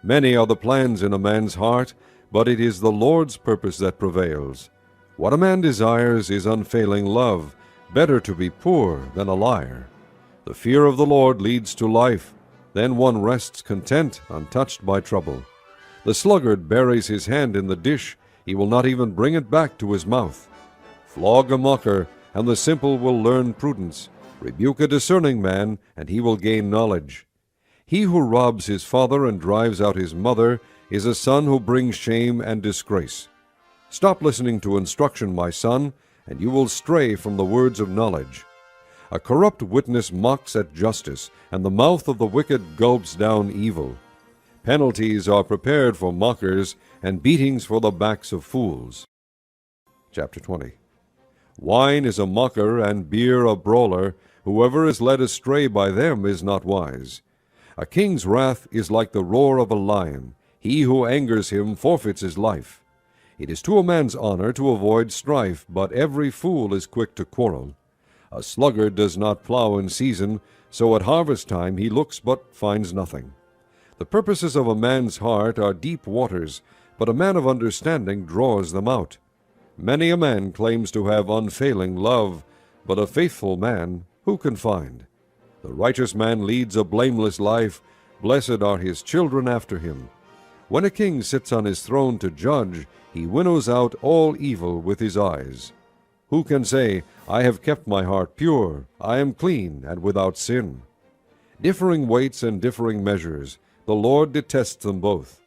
Many are the plans in a man's heart, but it is the Lord's purpose that prevails. What a man desires is unfailing love, better to be poor than a liar. The fear of the Lord leads to life, then one rests content, untouched by trouble. The sluggard buries his hand in the dish, he will not even bring it back to his mouth. Flog a mocker, and the simple will learn prudence. Rebuke a discerning man, and he will gain knowledge. He who robs his father and drives out his mother is a son who brings shame and disgrace. Stop listening to instruction, my son, and you will stray from the words of knowledge. A corrupt witness mocks at justice, and the mouth of the wicked gulps down evil. Penalties are prepared for mockers, and beatings for the backs of fools. Chapter 20. Wine is a mocker, and beer a brawler. Whoever is led astray by them is not wise. A king's wrath is like the roar of a lion. He who angers him forfeits his life. It is to a man's honor to avoid strife, but every fool is quick to quarrel. A sluggard does not plow in season, so at harvest time he looks but finds nothing. The purposes of a man's heart are deep waters, but a man of understanding draws them out. Many a man claims to have unfailing love, but a faithful man who can find? The righteous man leads a blameless life. Blessed are his children after him. When a king sits on his throne to judge, he winnows out all evil with his eyes. Who can say, I have kept my heart pure, I am clean and without sin? Differing weights and differing measures, the Lord detests them both.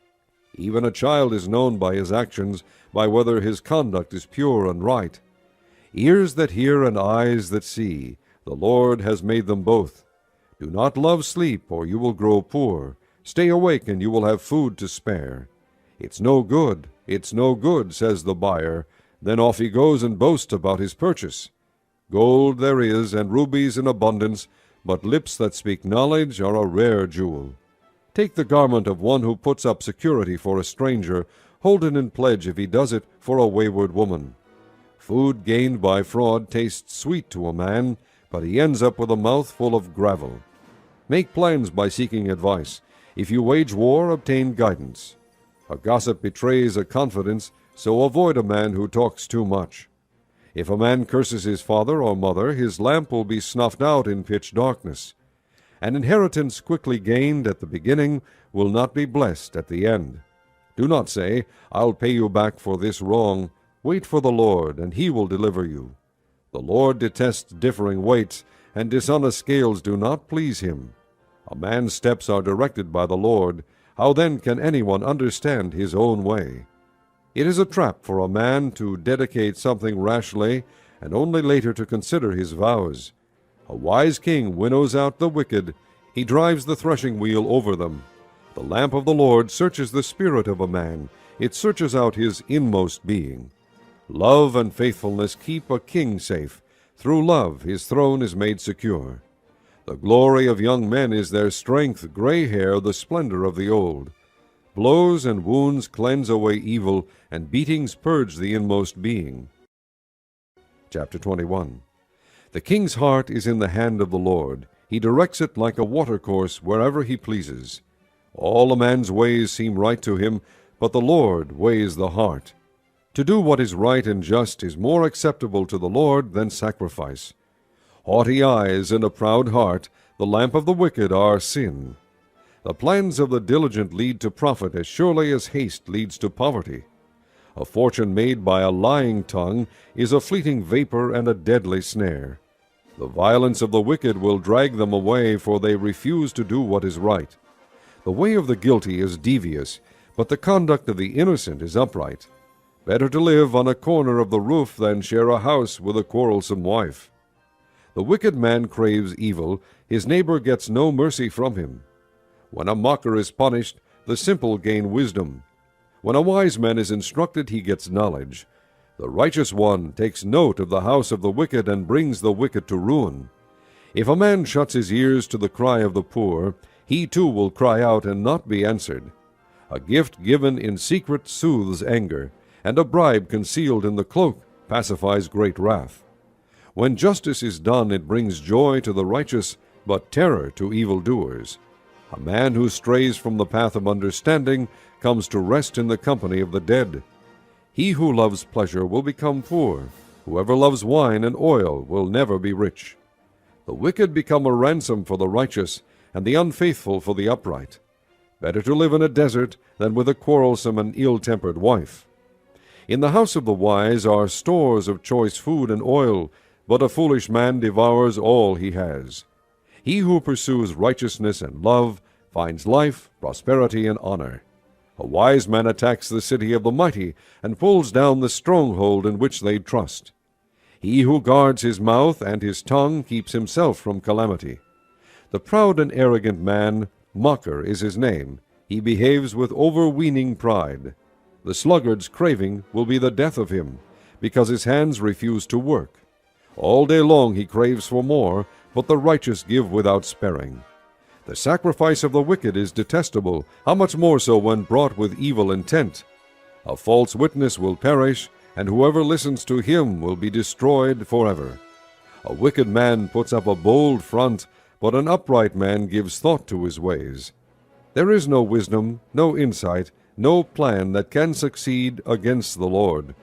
Even a child is known by his actions, by whether his conduct is pure and right. Ears that hear and eyes that see, the Lord has made them both. Do not love sleep, or you will grow poor. Stay awake, and you will have food to spare. It's no good, says the buyer. Then off he goes and boasts about his purchase. Gold there is, and rubies in abundance, but lips that speak knowledge are a rare jewel. Take the garment of one who puts up security for a stranger. Hold it in pledge if he does it for a wayward woman. Food gained by fraud tastes sweet to a man, but he ends up with a mouth full of gravel. Make plans by seeking advice. If you wage war, obtain guidance. A gossip betrays a confidence, so avoid a man who talks too much. If a man curses his father or mother, his lamp will be snuffed out in pitch darkness. An inheritance quickly gained at the beginning will not be blessed at the end. Do not say, I'll pay you back for this wrong. Wait for the Lord, and he will deliver you. The Lord detests differing weights, and dishonest scales do not please him. A man's steps are directed by the Lord. How then can anyone understand his own way? It is a trap for a man to dedicate something rashly, and only later to consider his vows. A wise king winnows out the wicked. He drives the threshing wheel over them. The lamp of the Lord searches the spirit of a man. It searches out his inmost being. Love and faithfulness keep a king safe. Through love his throne is made secure. The glory of young men is their strength, gray hair the splendor of the old. Blows and wounds cleanse away evil, and beatings purge the inmost being. Chapter 21. The king's heart is in the hand of the Lord. He directs it like a watercourse wherever he pleases. All a man's ways seem right to him, but the Lord weighs the heart. To do what is right and just is more acceptable to the Lord than sacrifice. Haughty eyes and a proud heart, the lamp of the wicked, are sin. The plans of the diligent lead to profit as surely as haste leads to poverty. A fortune made by a lying tongue is a fleeting vapor and a deadly snare. The violence of the wicked will drag them away, for they refuse to do what is right. The way of the guilty is devious, but the conduct of the innocent is upright. Better to live on a corner of the roof than share a house with a quarrelsome wife. The wicked man craves evil, his neighbor gets no mercy from him. When a mocker is punished, the simple gain wisdom. When a wise man is instructed, he gets knowledge. The righteous one takes note of the house of the wicked and brings the wicked to ruin. If a man shuts his ears to the cry of the poor, he too will cry out and not be answered. A gift given in secret soothes anger, and a bribe concealed in the cloak pacifies great wrath. When justice is done, it brings joy to the righteous, but terror to evildoers. A man who strays from the path of understanding comes to rest in the company of the dead. He who loves pleasure will become poor. Whoever loves wine and oil will never be rich. The wicked become a ransom for the righteous, and the unfaithful for the upright. Better to live in a desert than with a quarrelsome and ill-tempered wife. In the house of the wise are stores of choice food and oil, but a foolish man devours all he has. He who pursues righteousness and love finds life, prosperity, and honor. A wise man attacks the city of the mighty and pulls down the stronghold in which they trust. He who guards his mouth and his tongue keeps himself from calamity. The proud and arrogant man, mocker is his name. He behaves with overweening pride. The sluggard's craving will be the death of him, because his hands refuse to work. All day long he craves for more, but the righteous give without sparing. The sacrifice of the wicked is detestable, how much more so when brought with evil intent. A false witness will perish, and whoever listens to him will be destroyed forever. A wicked man puts up a bold front, but an upright man gives thought to his ways. There is no wisdom, no insight, no plan that can succeed against the Lord.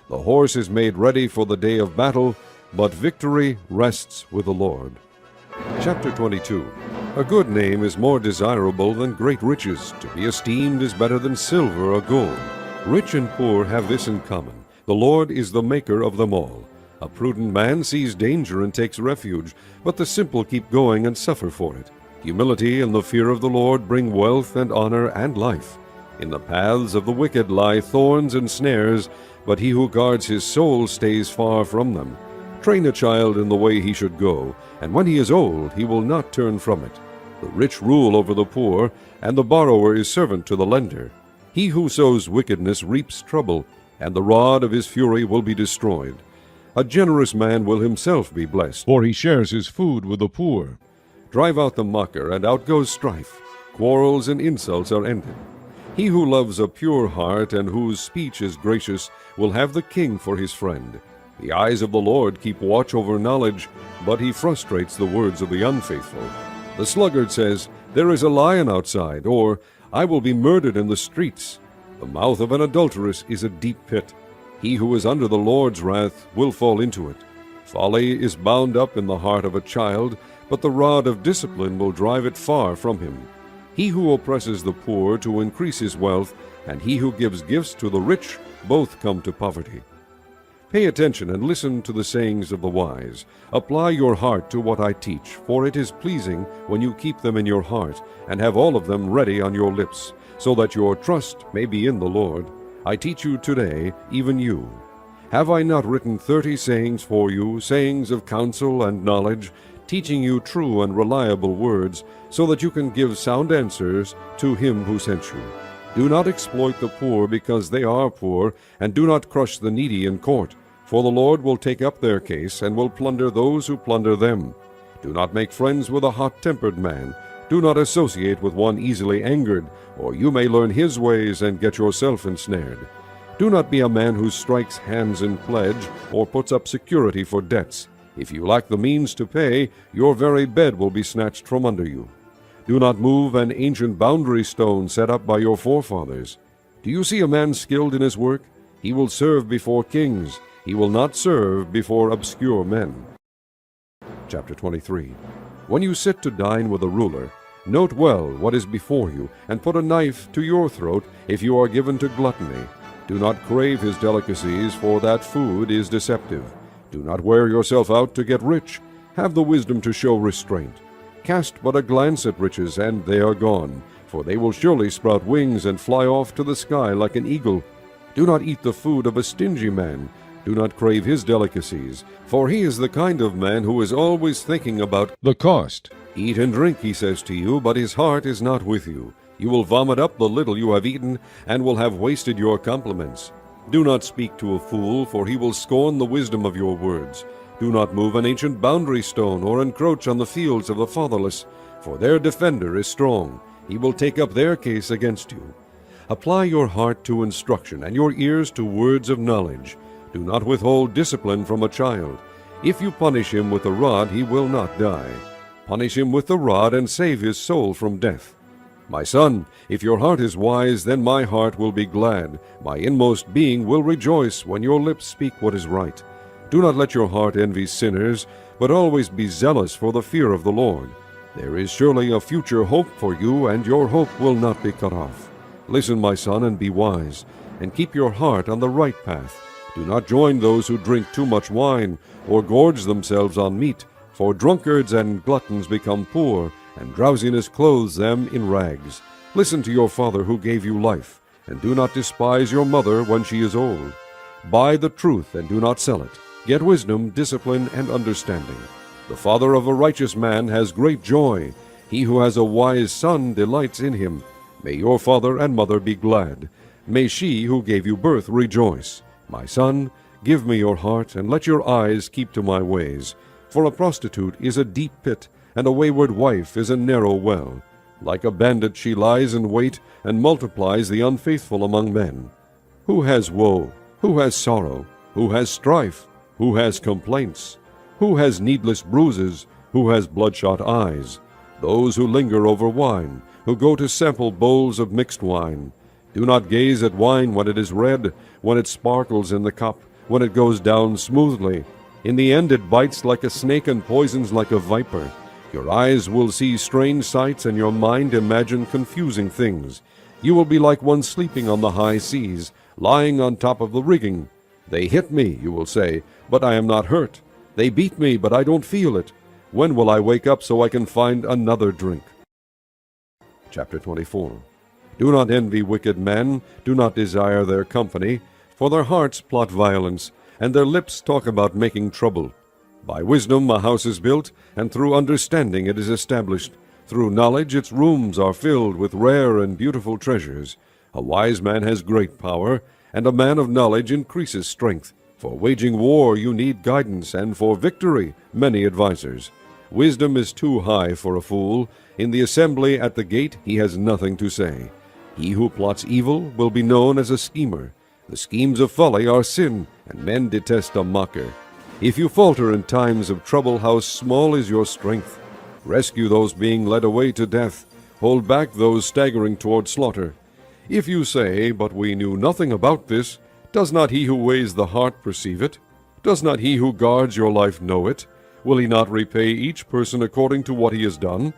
The horse is made ready for the day of battle, but victory rests with the Lord. Chapter 22. A good name is more desirable than great riches. To be esteemed is better than silver or gold. Rich and poor have this in common: the Lord is the maker of them all. A prudent man sees danger and takes refuge, but the simple keep going and suffer for it. Humility and the fear of the Lord bring wealth and honor and life. In the paths of the wicked lie thorns and snares, but he who guards his soul stays far from them. Train a child in the way he should go, and when he is old he will not turn from it. The rich rule over the poor, and the borrower is servant to the lender. He who sows wickedness reaps trouble, and the rod of his fury will be destroyed. A generous man will himself be blessed, for he shares his food with the poor. Drive out the mocker, and out goes strife. Quarrels and insults are ended. He who loves a pure heart and whose speech is gracious will have the king for his friend. The eyes of the Lord keep watch over knowledge, but he frustrates the words of the unfaithful. The sluggard says, "There is a lion outside," or "I will be murdered in the streets." The mouth of an adulteress is a deep pit. He who is under the Lord's wrath will fall into it. Folly is bound up in the heart of a child, but the rod of discipline will drive it far from him. He who oppresses the poor to increase his wealth, and he who gives gifts to the rich, both come to poverty. Pay attention and listen to the sayings of the wise. Apply your heart to what I teach, for it is pleasing when you keep them in your heart, and have all of them ready on your lips, so that your trust may be in the Lord. I teach you today, even you. Have I not written 30 sayings for you, sayings of counsel and knowledge, teaching you true and reliable words, so that you can give sound answers to him who sent you? Do not exploit the poor because they are poor, and do not crush the needy in court, for the Lord will take up their case and will plunder those who plunder them. Do not make friends with a hot-tempered man. Do not associate with one easily angered, or you may learn his ways and get yourself ensnared. Do not be a man who strikes hands in pledge, or puts up security for debts. If you lack the means to pay, your very bed will be snatched from under you. Do not move an ancient boundary stone set up by your forefathers. Do you see a man skilled in his work? He will serve before kings. He will not serve before obscure men. Chapter 23. When you sit to dine with a ruler, note well what is before you, and put a knife to your throat if you are given to gluttony. Do not crave his delicacies, for that food is deceptive. Do not wear yourself out to get rich. Have the wisdom to show restraint. Cast but a glance at riches, and they are gone, for they will surely sprout wings and fly off to the sky like an eagle. Do not eat the food of a stingy man. Do not crave his delicacies, for he is the kind of man who is always thinking about the cost. Eat and drink, he says to you, but his heart is not with you. You will vomit up the little you have eaten, and will have wasted your compliments. Do not speak to a fool, for he will scorn the wisdom of your words. Do not move an ancient boundary stone, or encroach on the fields of the fatherless, for their defender is strong. He will take up their case against you. Apply your heart to instruction, and your ears to words of knowledge. Do not withhold discipline from a child. If you punish him with the rod, he will not die. Punish him with the rod, and save his soul from death. My son, if your heart is wise, then my heart will be glad. My inmost being will rejoice when your lips speak what is right. Do not let your heart envy sinners, but always be zealous for the fear of the Lord. There is surely a future hope for you, and your hope will not be cut off. Listen, my son, and be wise, and keep your heart on the right path. Do not join those who drink too much wine, or gorge themselves on meat, for drunkards and gluttons become poor, and drowsiness clothes them in rags. Listen to your father who gave you life, and do not despise your mother when she is old. Buy the truth and do not sell it. Get wisdom, discipline, and understanding. The father of a righteous man has great joy. He who has a wise son delights in him. May your father and mother be glad. May she who gave you birth rejoice. My son, give me your heart, and let your eyes keep to my ways. For a prostitute is a deep pit, and a wayward wife is a narrow well. Like a bandit she lies in wait, and multiplies the unfaithful among men. Who has woe? Who has sorrow? Who has strife? Who has complaints? Who has needless bruises? Who has bloodshot eyes? Those who linger over wine, who go to sample bowls of mixed wine. Do not gaze at wine when it is red, when it sparkles in the cup, when it goes down smoothly. In the end it bites like a snake and poisons like a viper. Your eyes will see strange sights, and your mind imagine confusing things. You will be like one sleeping on the high seas, lying on top of the rigging. They hit me, you will say, but I am not hurt. They beat me, but I don't feel it. When will I wake up so I can find another drink? Chapter 24. Do not envy wicked men, do not desire their company, for their hearts plot violence, and their lips talk about making trouble. By wisdom a house is built, and through understanding it is established. Through knowledge its rooms are filled with rare and beautiful treasures. A wise man has great power, and a man of knowledge increases strength. For waging war you need guidance, and for victory many advisers. Wisdom is too high for a fool. In the assembly at the gate he has nothing to say. He who plots evil will be known as a schemer. The schemes of folly are sin, and men detest a mocker. If you falter in times of trouble, how small is your strength? Rescue those being led away to death. Hold back those staggering toward slaughter. If you say, "But we knew nothing about this," does not he who weighs the heart perceive it? Does not he who guards your life know it? Will he not repay each person according to what he has done?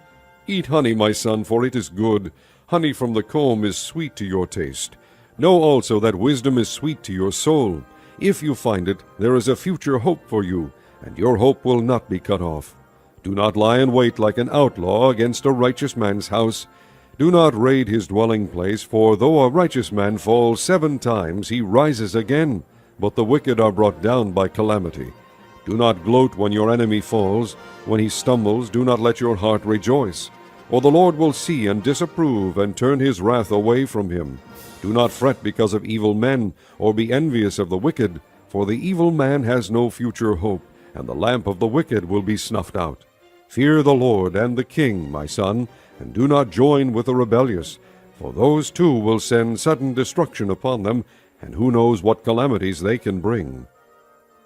Eat honey, my son, for it is good. Honey from the comb is sweet to your taste. Know also that wisdom is sweet to your soul. If you find it, there is a future hope for you, and your hope will not be cut off. Do not lie in wait like an outlaw against a righteous man's house. Do not raid his dwelling place, for though a righteous man falls 7 times, he rises again, but the wicked are brought down by calamity. Do not gloat when your enemy falls. When he stumbles, do not let your heart rejoice. For the Lord will see and disapprove, and turn his wrath away from him. Do not fret because of evil men, or be envious of the wicked, for the evil man has no future hope, and the lamp of the wicked will be snuffed out. Fear the Lord and the king, my son, and do not join with the rebellious, for those too will send sudden destruction upon them, and who knows what calamities they can bring.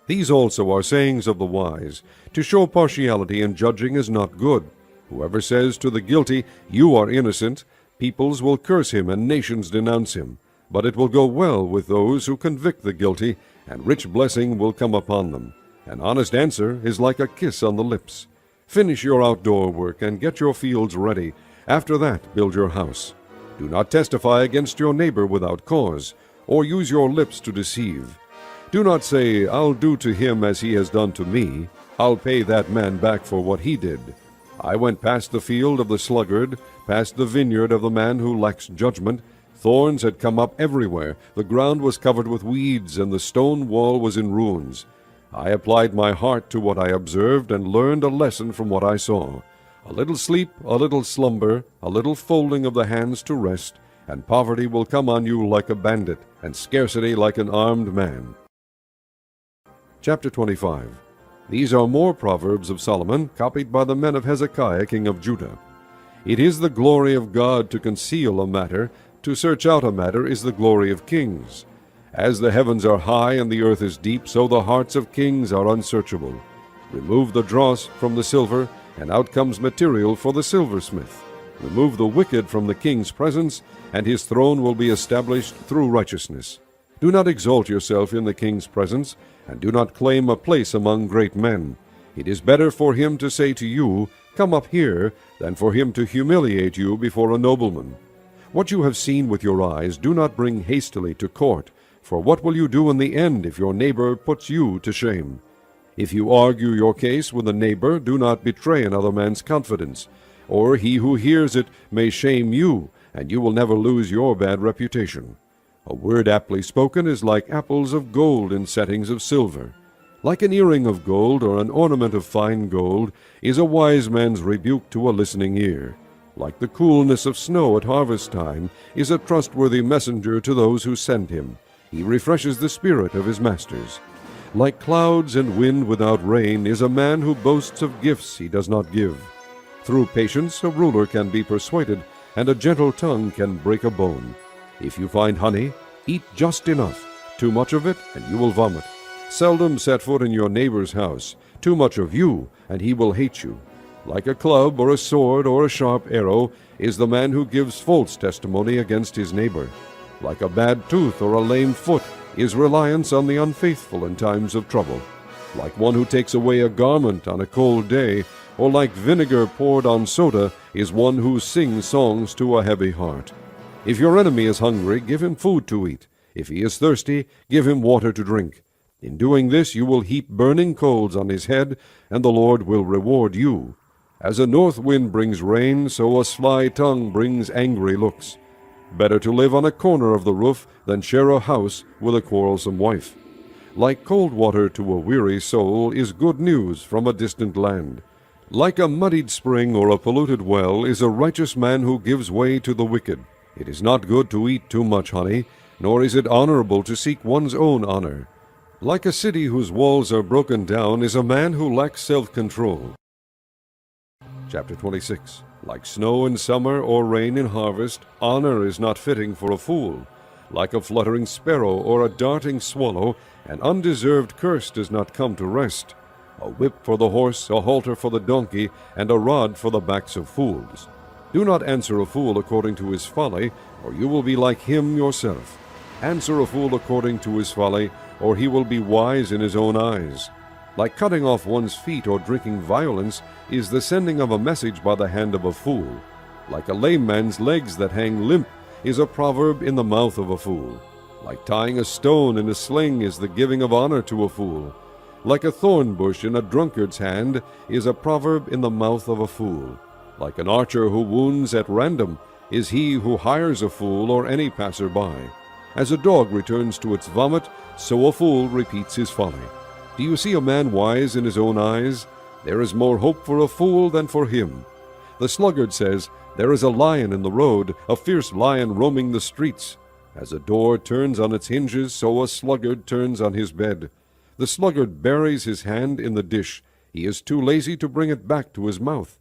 These also are sayings of the wise. To show partiality in judging is not good. Whoever says to the guilty, "You are innocent," peoples will curse him and nations denounce him. But it will go well with those who convict the guilty, and rich blessing will come upon them. An honest answer is like a kiss on the lips. Finish your outdoor work and get your fields ready. After that, build your house. Do not testify against your neighbor without cause, or use your lips to deceive. Do not say, "I'll do to him as he has done to me. I'll pay that man back for what he did." I went past the field of the sluggard, past the vineyard of the man who lacks judgment. Thorns had come up everywhere. The ground was covered with weeds, and the stone wall was in ruins. I applied my heart to what I observed, and learned a lesson from what I saw. A little sleep, a little slumber, a little folding of the hands to rest, and poverty will come on you like a bandit, and scarcity like an armed man. Chapter 25. These are more Proverbs of Solomon, copied by the men of Hezekiah king of Judah. It is the glory of God to conceal a matter. To search out a matter is the glory of kings. As the heavens are high and the earth is deep, so the hearts of kings are unsearchable. Remove the dross from the silver, and out comes material for the silversmith. Remove the wicked from the king's presence, and his throne will be established through righteousness. Do not exalt yourself in the king's presence, and do not claim a place among great men. It is better for him to say to you, "Come up here," than for him to humiliate you before a nobleman. What you have seen with your eyes do not bring hastily to court, for what will you do in the end if your neighbor puts you to shame? If you argue your case with a neighbor, do not betray another man's confidence, or he who hears it may shame you, and you will never lose your bad reputation. A word aptly spoken is like apples of gold in settings of silver. Like an earring of gold or an ornament of fine gold is a wise man's rebuke to a listening ear. Like the coolness of snow at harvest time is a trustworthy messenger to those who send him. He refreshes the spirit of his masters. Like clouds and wind without rain is a man who boasts of gifts he does not give. Through patience a ruler can be persuaded, and a gentle tongue can break a bone. If you find honey, eat just enough. Too much of it, and you will vomit. Seldom set foot in your neighbor's house. Too much of you, and he will hate you. Like a club or a sword or a sharp arrow is the man who gives false testimony against his neighbor. Like a bad tooth or a lame foot is reliance on the unfaithful in times of trouble. Like one who takes away a garment on a cold day, or like vinegar poured on soda, is one who sings songs to a heavy heart. If your enemy is hungry, give him food to eat. If he is thirsty, give him water to drink. In doing this you will heap burning coals on his head, and the Lord will reward you. As a north wind brings rain, so a sly tongue brings angry looks. Better to live on a corner of the roof than share a house with a quarrelsome wife. Like cold water to a weary soul is good news from a distant land. Like a muddied spring or a polluted well is a righteous man who gives way to the wicked. It is not good to eat too much honey, nor is it honorable to seek one's own honor. Like a city whose walls are broken down is a man who lacks self-control. Chapter 26. Like snow in summer or rain in harvest, honor is not fitting for a fool. Like a fluttering sparrow or a darting swallow, an undeserved curse does not come to rest. A whip for the horse, a halter for the donkey, and a rod for the backs of fools. Do not answer a fool according to his folly, or you will be like him yourself. Answer a fool according to his folly, or he will be wise in his own eyes. Like cutting off one's feet or drinking violence is the sending of a message by the hand of a fool. Like a lame man's legs that hang limp is a proverb in the mouth of a fool. Like tying a stone in a sling is the giving of honor to a fool. Like a thorn bush in a drunkard's hand is a proverb in the mouth of a fool. Like an archer who wounds at random is he who hires a fool or any passer-by. As a dog returns to its vomit, so a fool repeats his folly. Do you see a man wise in his own eyes? There is more hope for a fool than for him. The sluggard says, "There is a lion in the road, a fierce lion roaming the streets." As a door turns on its hinges, so a sluggard turns on his bed. The sluggard buries his hand in the dish. He is too lazy to bring it back to his mouth.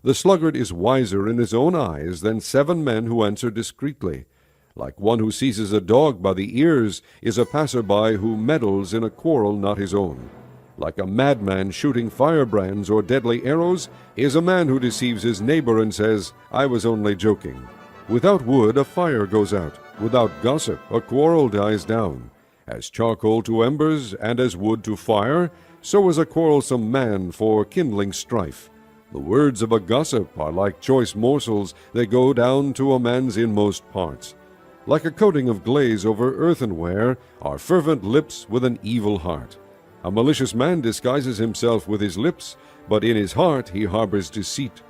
The sluggard is wiser in his own eyes than 7 men who answer discreetly. Like one who seizes a dog by the ears is a passer-by who meddles in a quarrel not his own. Like a madman shooting firebrands or deadly arrows is a man who deceives his neighbor and says, "I was only joking." Without wood a fire goes out. Without gossip a quarrel dies down. As charcoal to embers and as wood to fire, so is a quarrelsome man for kindling strife. The words of a gossip are like choice morsels, they go down to a man's inmost parts. Like a coating of glaze over earthenware are fervent lips with an evil heart. A malicious man disguises himself with his lips, but in his heart he harbors deceit.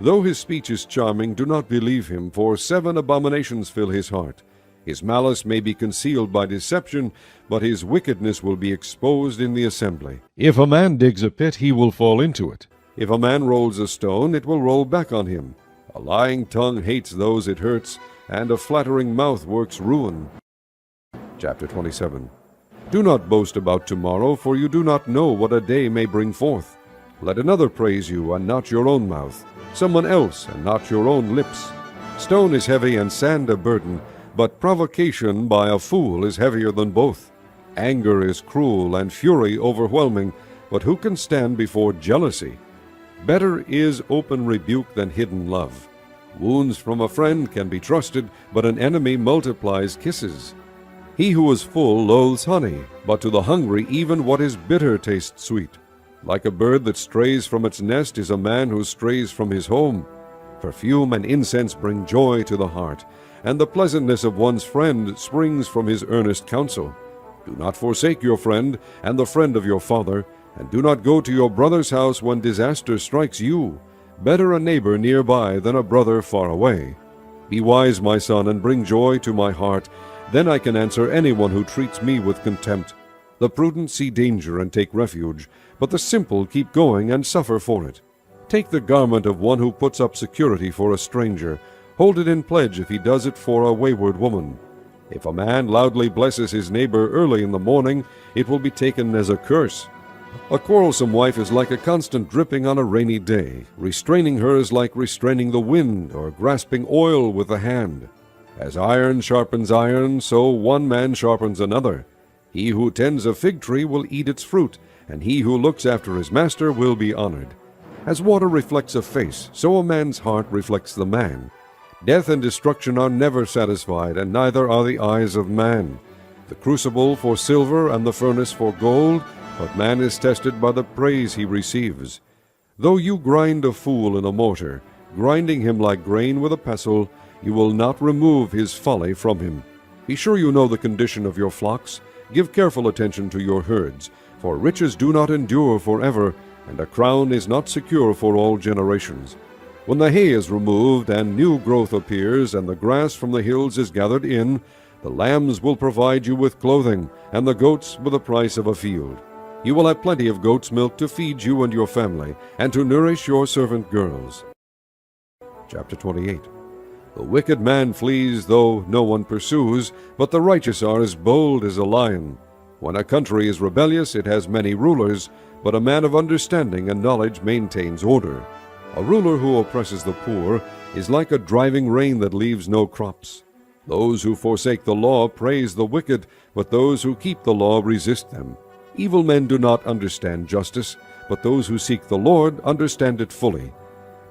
Though his speech is charming, do not believe him, for 7 abominations fill his heart. His malice may be concealed by deception, but his wickedness will be exposed in the assembly. If a man digs a pit, he will fall into it. If a man rolls a stone, it will roll back on him. A lying tongue hates those it hurts, and a flattering mouth works ruin. Chapter 27. Do not boast about tomorrow, for you do not know what a day may bring forth. Let another praise you, and not your own mouth, someone else, and not your own lips. Stone is heavy and sand a burden, but provocation by a fool is heavier than both. Anger is cruel and fury overwhelming, but who can stand before jealousy? Better is open rebuke than hidden love. Wounds from a friend can be trusted, but an enemy multiplies kisses. He who is full loathes honey, but to the hungry even what is bitter tastes sweet. Like a bird that strays from its nest is a man who strays from his home. Perfume and incense bring joy to the heart, and the pleasantness of one's friend springs from his earnest counsel. Do not forsake your friend and the friend of your father, and do not go to your brother's house when disaster strikes you. Better a neighbor nearby than a brother far away. Be wise, my son, and bring joy to my heart. Then I can answer anyone who treats me with contempt. The prudent see danger and take refuge, but the simple keep going and suffer for it. Take the garment of one who puts up security for a stranger. Hold it in pledge if he does it for a wayward woman. If a man loudly blesses his neighbor early in the morning, it will be taken as a curse. A quarrelsome wife is like a constant dripping on a rainy day. Restraining her is like restraining the wind or grasping oil with the hand. As iron sharpens iron, so one man sharpens another. He who tends a fig tree will eat its fruit, and he who looks after his master will be honored. As water reflects a face, so a man's heart reflects the man. Death and destruction are never satisfied, and neither are the eyes of man. The crucible for silver and the furnace for gold, but man is tested by the praise he receives. Though you grind a fool in a mortar, grinding him like grain with a pestle, you will not remove his folly from him. Be sure you know the condition of your flocks, Give careful attention to your herds, for riches do not endure forever, and a crown is not secure for all generations. When the hay is removed and new growth appears, and the grass from the hills is gathered in, the lambs will provide you with clothing, and the goats with the price of a field. You will have plenty of goat's milk to feed you and your family, and to nourish your servant girls. Chapter 28. The wicked man flees, though no one pursues, but the righteous are as bold as a lion. When a country is rebellious, it has many rulers, but a man of understanding and knowledge maintains order. A ruler who oppresses the poor is like a driving rain that leaves no crops. Those who forsake the law praise the wicked, but those who keep the law resist them. Evil men do not understand justice, but those who seek the Lord understand it fully.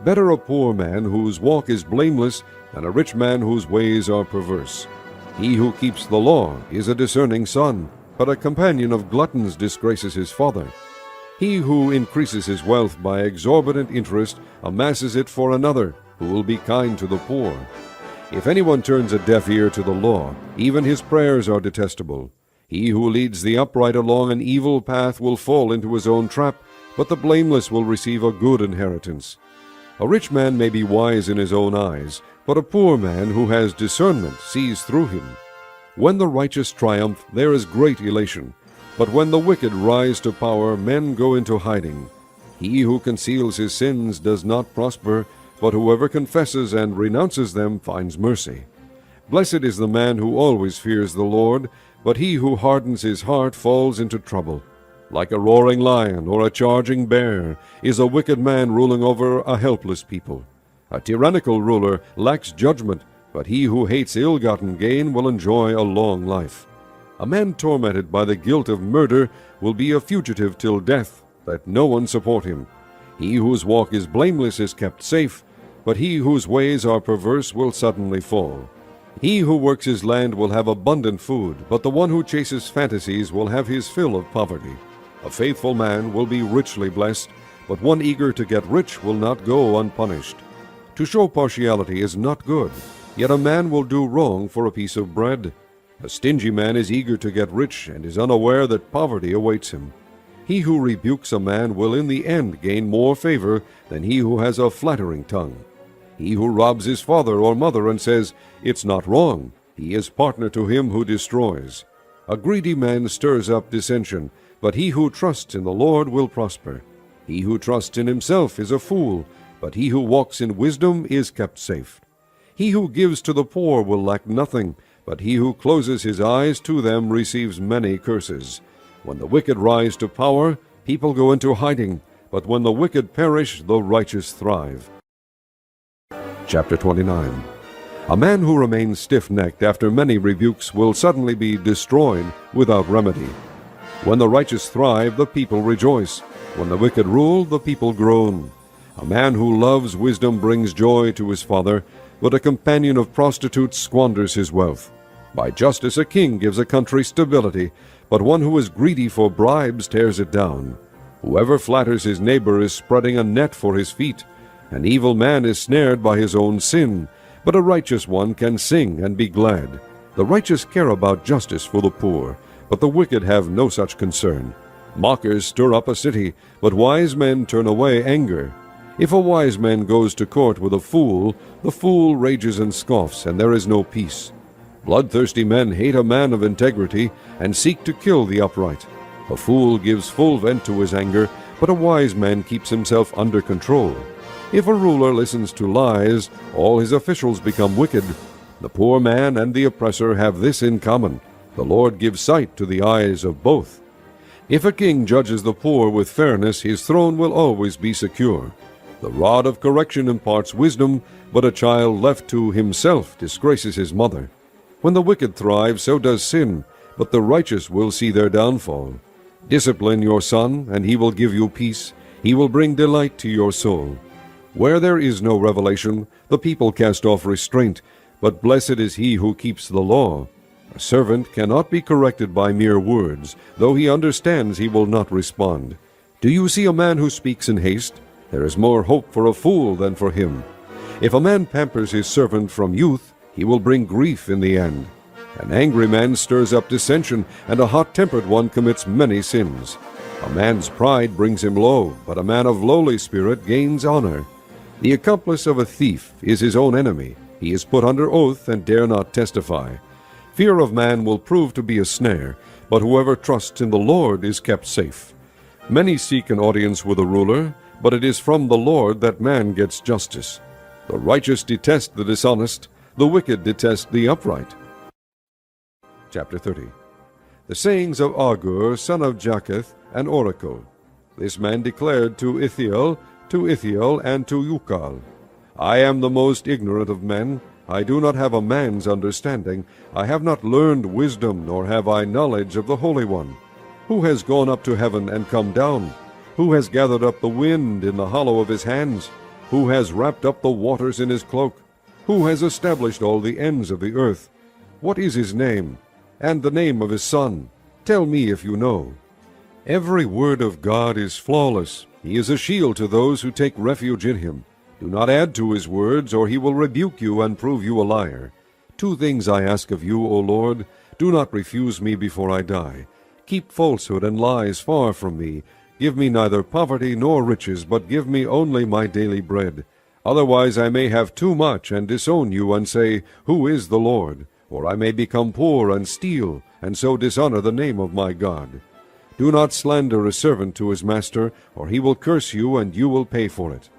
Better a poor man whose walk is blameless than a rich man whose ways are perverse. He who keeps the law is a discerning son, but a companion of gluttons disgraces his father. He who increases his wealth by exorbitant interest amasses it for another, who will be kind to the poor. If anyone turns a deaf ear to the law, even his prayers are detestable. He who leads the upright along an evil path will fall into his own trap, but the blameless will receive a good inheritance. A rich man may be wise in his own eyes, but a poor man who has discernment sees through him. When the righteous triumph, there is great elation. But when the wicked rise to power, men go into hiding. He who conceals his sins does not prosper, but whoever confesses and renounces them finds mercy. Blessed is the man who always fears the Lord, but he who hardens his heart falls into trouble. Like a roaring lion or a charging bear is a wicked man ruling over a helpless people. A tyrannical ruler lacks judgment, but he who hates ill-gotten gain will enjoy a long life. A man tormented by the guilt of murder will be a fugitive till death. Let no one support him. He whose walk is blameless is kept safe, but he whose ways are perverse will suddenly fall. He who works his land will have abundant food, but the one who chases fantasies will have his fill of poverty. A faithful man will be richly blessed, but one eager to get rich will not go unpunished. To show partiality is not good, yet a man will do wrong for a piece of bread. A stingy man is eager to get rich and is unaware that poverty awaits him. He who rebukes a man will in the end gain more favor than he who has a flattering tongue. He who robs his father or mother and says, "It's not wrong," he is partner to him who destroys. A greedy man stirs up dissension, but he who trusts in the Lord will prosper. He who trusts in himself is a fool, but he who walks in wisdom is kept safe. He who gives to the poor will lack nothing, but he who closes his eyes to them receives many curses. When the wicked rise to power, people go into hiding, but when the wicked perish, the righteous thrive. Chapter 29. A man who remains stiff-necked after many rebukes will suddenly be destroyed without remedy. When the righteous thrive, the people rejoice. When the wicked rule, the people groan. A man who loves wisdom brings joy to his father, but a companion of prostitutes squanders his wealth. By justice a king gives a country stability, but one who is greedy for bribes tears it down. Whoever flatters his neighbor is spreading a net for his feet. An evil man is snared by his own sin, but a righteous one can sing and be glad. The righteous care about justice for the poor, but the wicked have no such concern. Mockers stir up a city, but wise men turn away anger. If a wise man goes to court with a fool, the fool rages and scoffs, and there is no peace. Bloodthirsty men hate a man of integrity and seek to kill the upright. A fool gives full vent to his anger, but a wise man keeps himself under control. If a ruler listens to lies, all his officials become wicked. The poor man and the oppressor have this in common: the Lord gives sight to the eyes of both. If a king judges the poor with fairness, his throne will always be secure. The rod of correction imparts wisdom, but a child left to himself disgraces his mother. When the wicked thrive, so does sin, but the righteous will see their downfall. Discipline your son, and he will give you peace. He will bring delight to your soul. Where there is no revelation, the people cast off restraint, but blessed is he who keeps the law. A servant cannot be corrected by mere words. Though he understands, he will not respond. Do you see a man who speaks in haste? There is more hope for a fool than for him. If a man pampers his servant from youth, he will bring grief in the end. An angry man stirs up dissension, and a hot-tempered one commits many sins. A man's pride brings him low, but a man of lowly spirit gains honor. The accomplice of a thief is his own enemy. He is put under oath and dare not testify. Fear of man will prove to be a snare, but whoever trusts in the Lord is kept safe. Many seek an audience with a ruler, but it is from the Lord that man gets justice. The righteous detest the dishonest, the wicked detest the upright. Chapter 30. The sayings of Agur, son of Japheth, an oracle. This man declared to Ithiel, and to Ukal, I am the most ignorant of men. I do not have a man's understanding. I have not learned wisdom, nor have I knowledge of the Holy One. Who has gone up to heaven and come down? Who has gathered up the wind in the hollow of his hands? Who has wrapped up the waters in his cloak? Who has established all the ends of the earth? What is his name, and the name of his son? Tell me if you know. Every word of God is flawless. He is a shield to those who take refuge in him. Do not add to his words, or he will rebuke you and prove you a liar. 2 things I ask of you, O Lord. Do not refuse me before I die. Keep falsehood and lies far from me. Give me neither poverty nor riches, but give me only my daily bread. Otherwise I may have too much and disown you and say, Who is the Lord? Or I may become poor and steal, and so dishonor the name of my God. Do not slander a servant to his master, or he will curse you, and you will pay for it.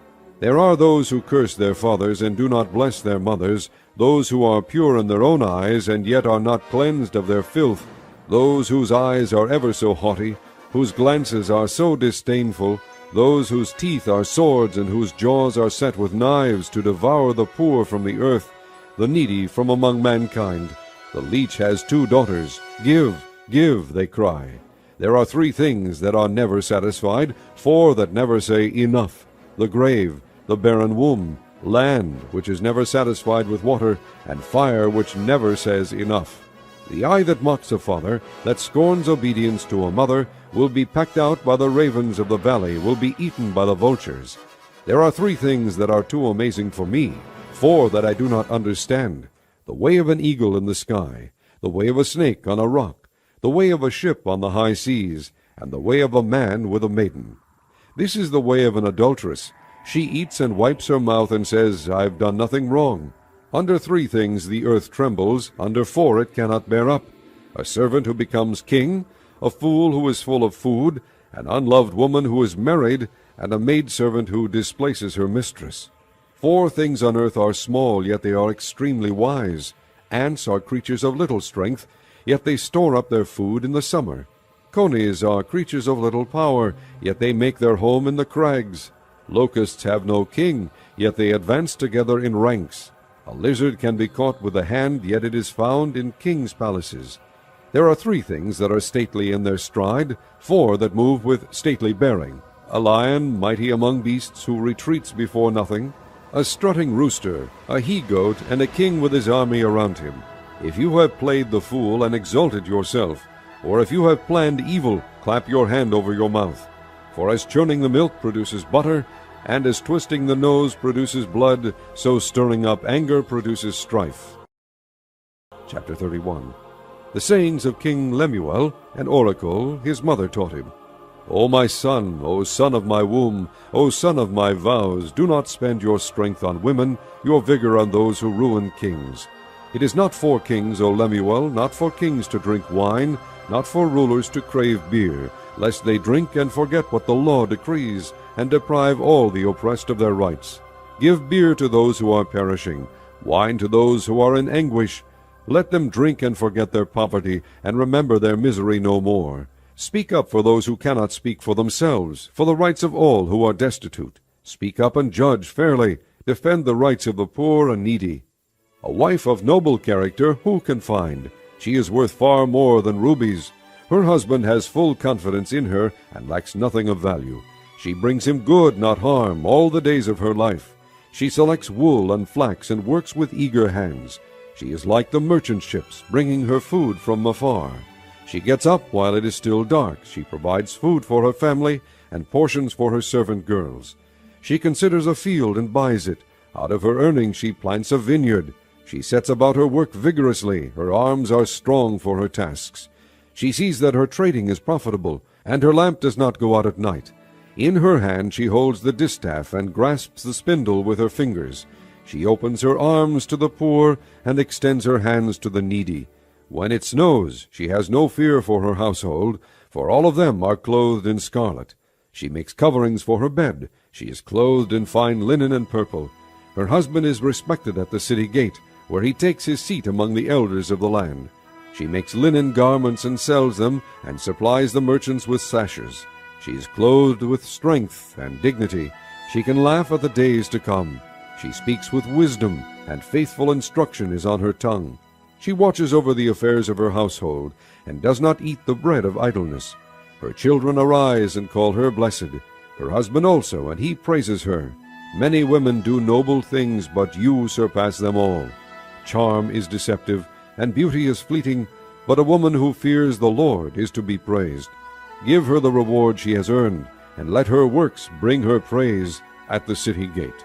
There are those who curse their fathers and do not bless their mothers, those who are pure in their own eyes and yet are not cleansed of their filth, those whose eyes are ever so haughty, whose glances are so disdainful, those whose teeth are swords and whose jaws are set with knives to devour the poor from the earth, the needy from among mankind. The leech has 2 daughters. Give, give, they cry. There are 3 things that are never satisfied, 4 that never say enough: the grave, the barren womb, land which is never satisfied with water, and fire which never says enough. The eye that mocks a father, that scorns obedience to a mother, will be pecked out by the ravens of the valley, will be eaten by the vultures. There are 3 things that are too amazing for me, 4 that I do not understand: the way of an eagle in the sky, the way of a snake on a rock, the way of a ship on the high seas, and the way of a man with a maiden. This is the way of an adulteress. She eats and wipes her mouth and says, I've done nothing wrong. Under 3 things the earth trembles, under 4 it cannot bear up: a servant who becomes king, a fool who is full of food, an unloved woman who is married, and a maidservant who displaces her mistress. 4 things on earth are small, yet they are extremely wise. Ants are creatures of little strength, yet they store up their food in the summer. Conies are creatures of little power, yet they make their home in the crags. Locusts have no king, yet they advance together in ranks. A lizard can be caught with the hand, yet it is found in kings' palaces. There are 3 things that are stately in their stride, 4 that move with stately bearing: a lion mighty among beasts who retreats before nothing, a strutting rooster, a he-goat, and a king with his army around him. If you have played the fool and exalted yourself, or if you have planned evil, clap your hand over your mouth. For as churning the milk produces butter, and as twisting the nose produces blood, so stirring up anger produces strife. Chapter 31. The sayings of King Lemuel, an oracle, his mother taught him. O my son, O son of my womb, O son of my vows, do not spend your strength on women, your vigor on those who ruin kings. It is not for kings, O Lemuel, not for kings to drink wine, not for rulers to crave beer, lest they drink and forget what the law decrees, and deprive all the oppressed of their rights. Give beer to those who are perishing, wine to those who are in anguish. Let them drink and forget their poverty, and remember their misery no more. Speak up for those who cannot speak for themselves, for the rights of all who are destitute. Speak up and judge fairly. Defend the rights of the poor and needy. A wife of noble character who can find? She is worth far more than rubies. Her husband has full confidence in her and lacks nothing of value. She brings him good, not harm, all the days of her life. She selects wool and flax and works with eager hands. She is like the merchant ships, bringing her food from afar. She gets up while it is still dark. She provides food for her family and portions for her servant girls. She considers a field and buys it. Out of her earnings she plants a vineyard. She sets about her work vigorously, her arms are strong for her tasks. She sees that her trading is profitable, and her lamp does not go out at night. In her hand she holds the distaff and grasps the spindle with her fingers. She opens her arms to the poor and extends her hands to the needy. When it snows, she has no fear for her household, for all of them are clothed in scarlet. She makes coverings for her bed. She is clothed in fine linen and purple. Her husband is respected at the city gate, where he takes his seat among the elders of the land. She makes linen garments and sells them, and supplies the merchants with sashes. She is clothed with strength and dignity. She can laugh at the days to come. She speaks with wisdom, and faithful instruction is on her tongue. She watches over the affairs of her household, and does not eat the bread of idleness. Her children arise and call her blessed, her husband also, and he praises her. Many women do noble things, but you surpass them all. Charm is deceptive, and beauty is fleeting, but a woman who fears the Lord is to be praised. Give her the reward she has earned, and let her works bring her praise at the city gate.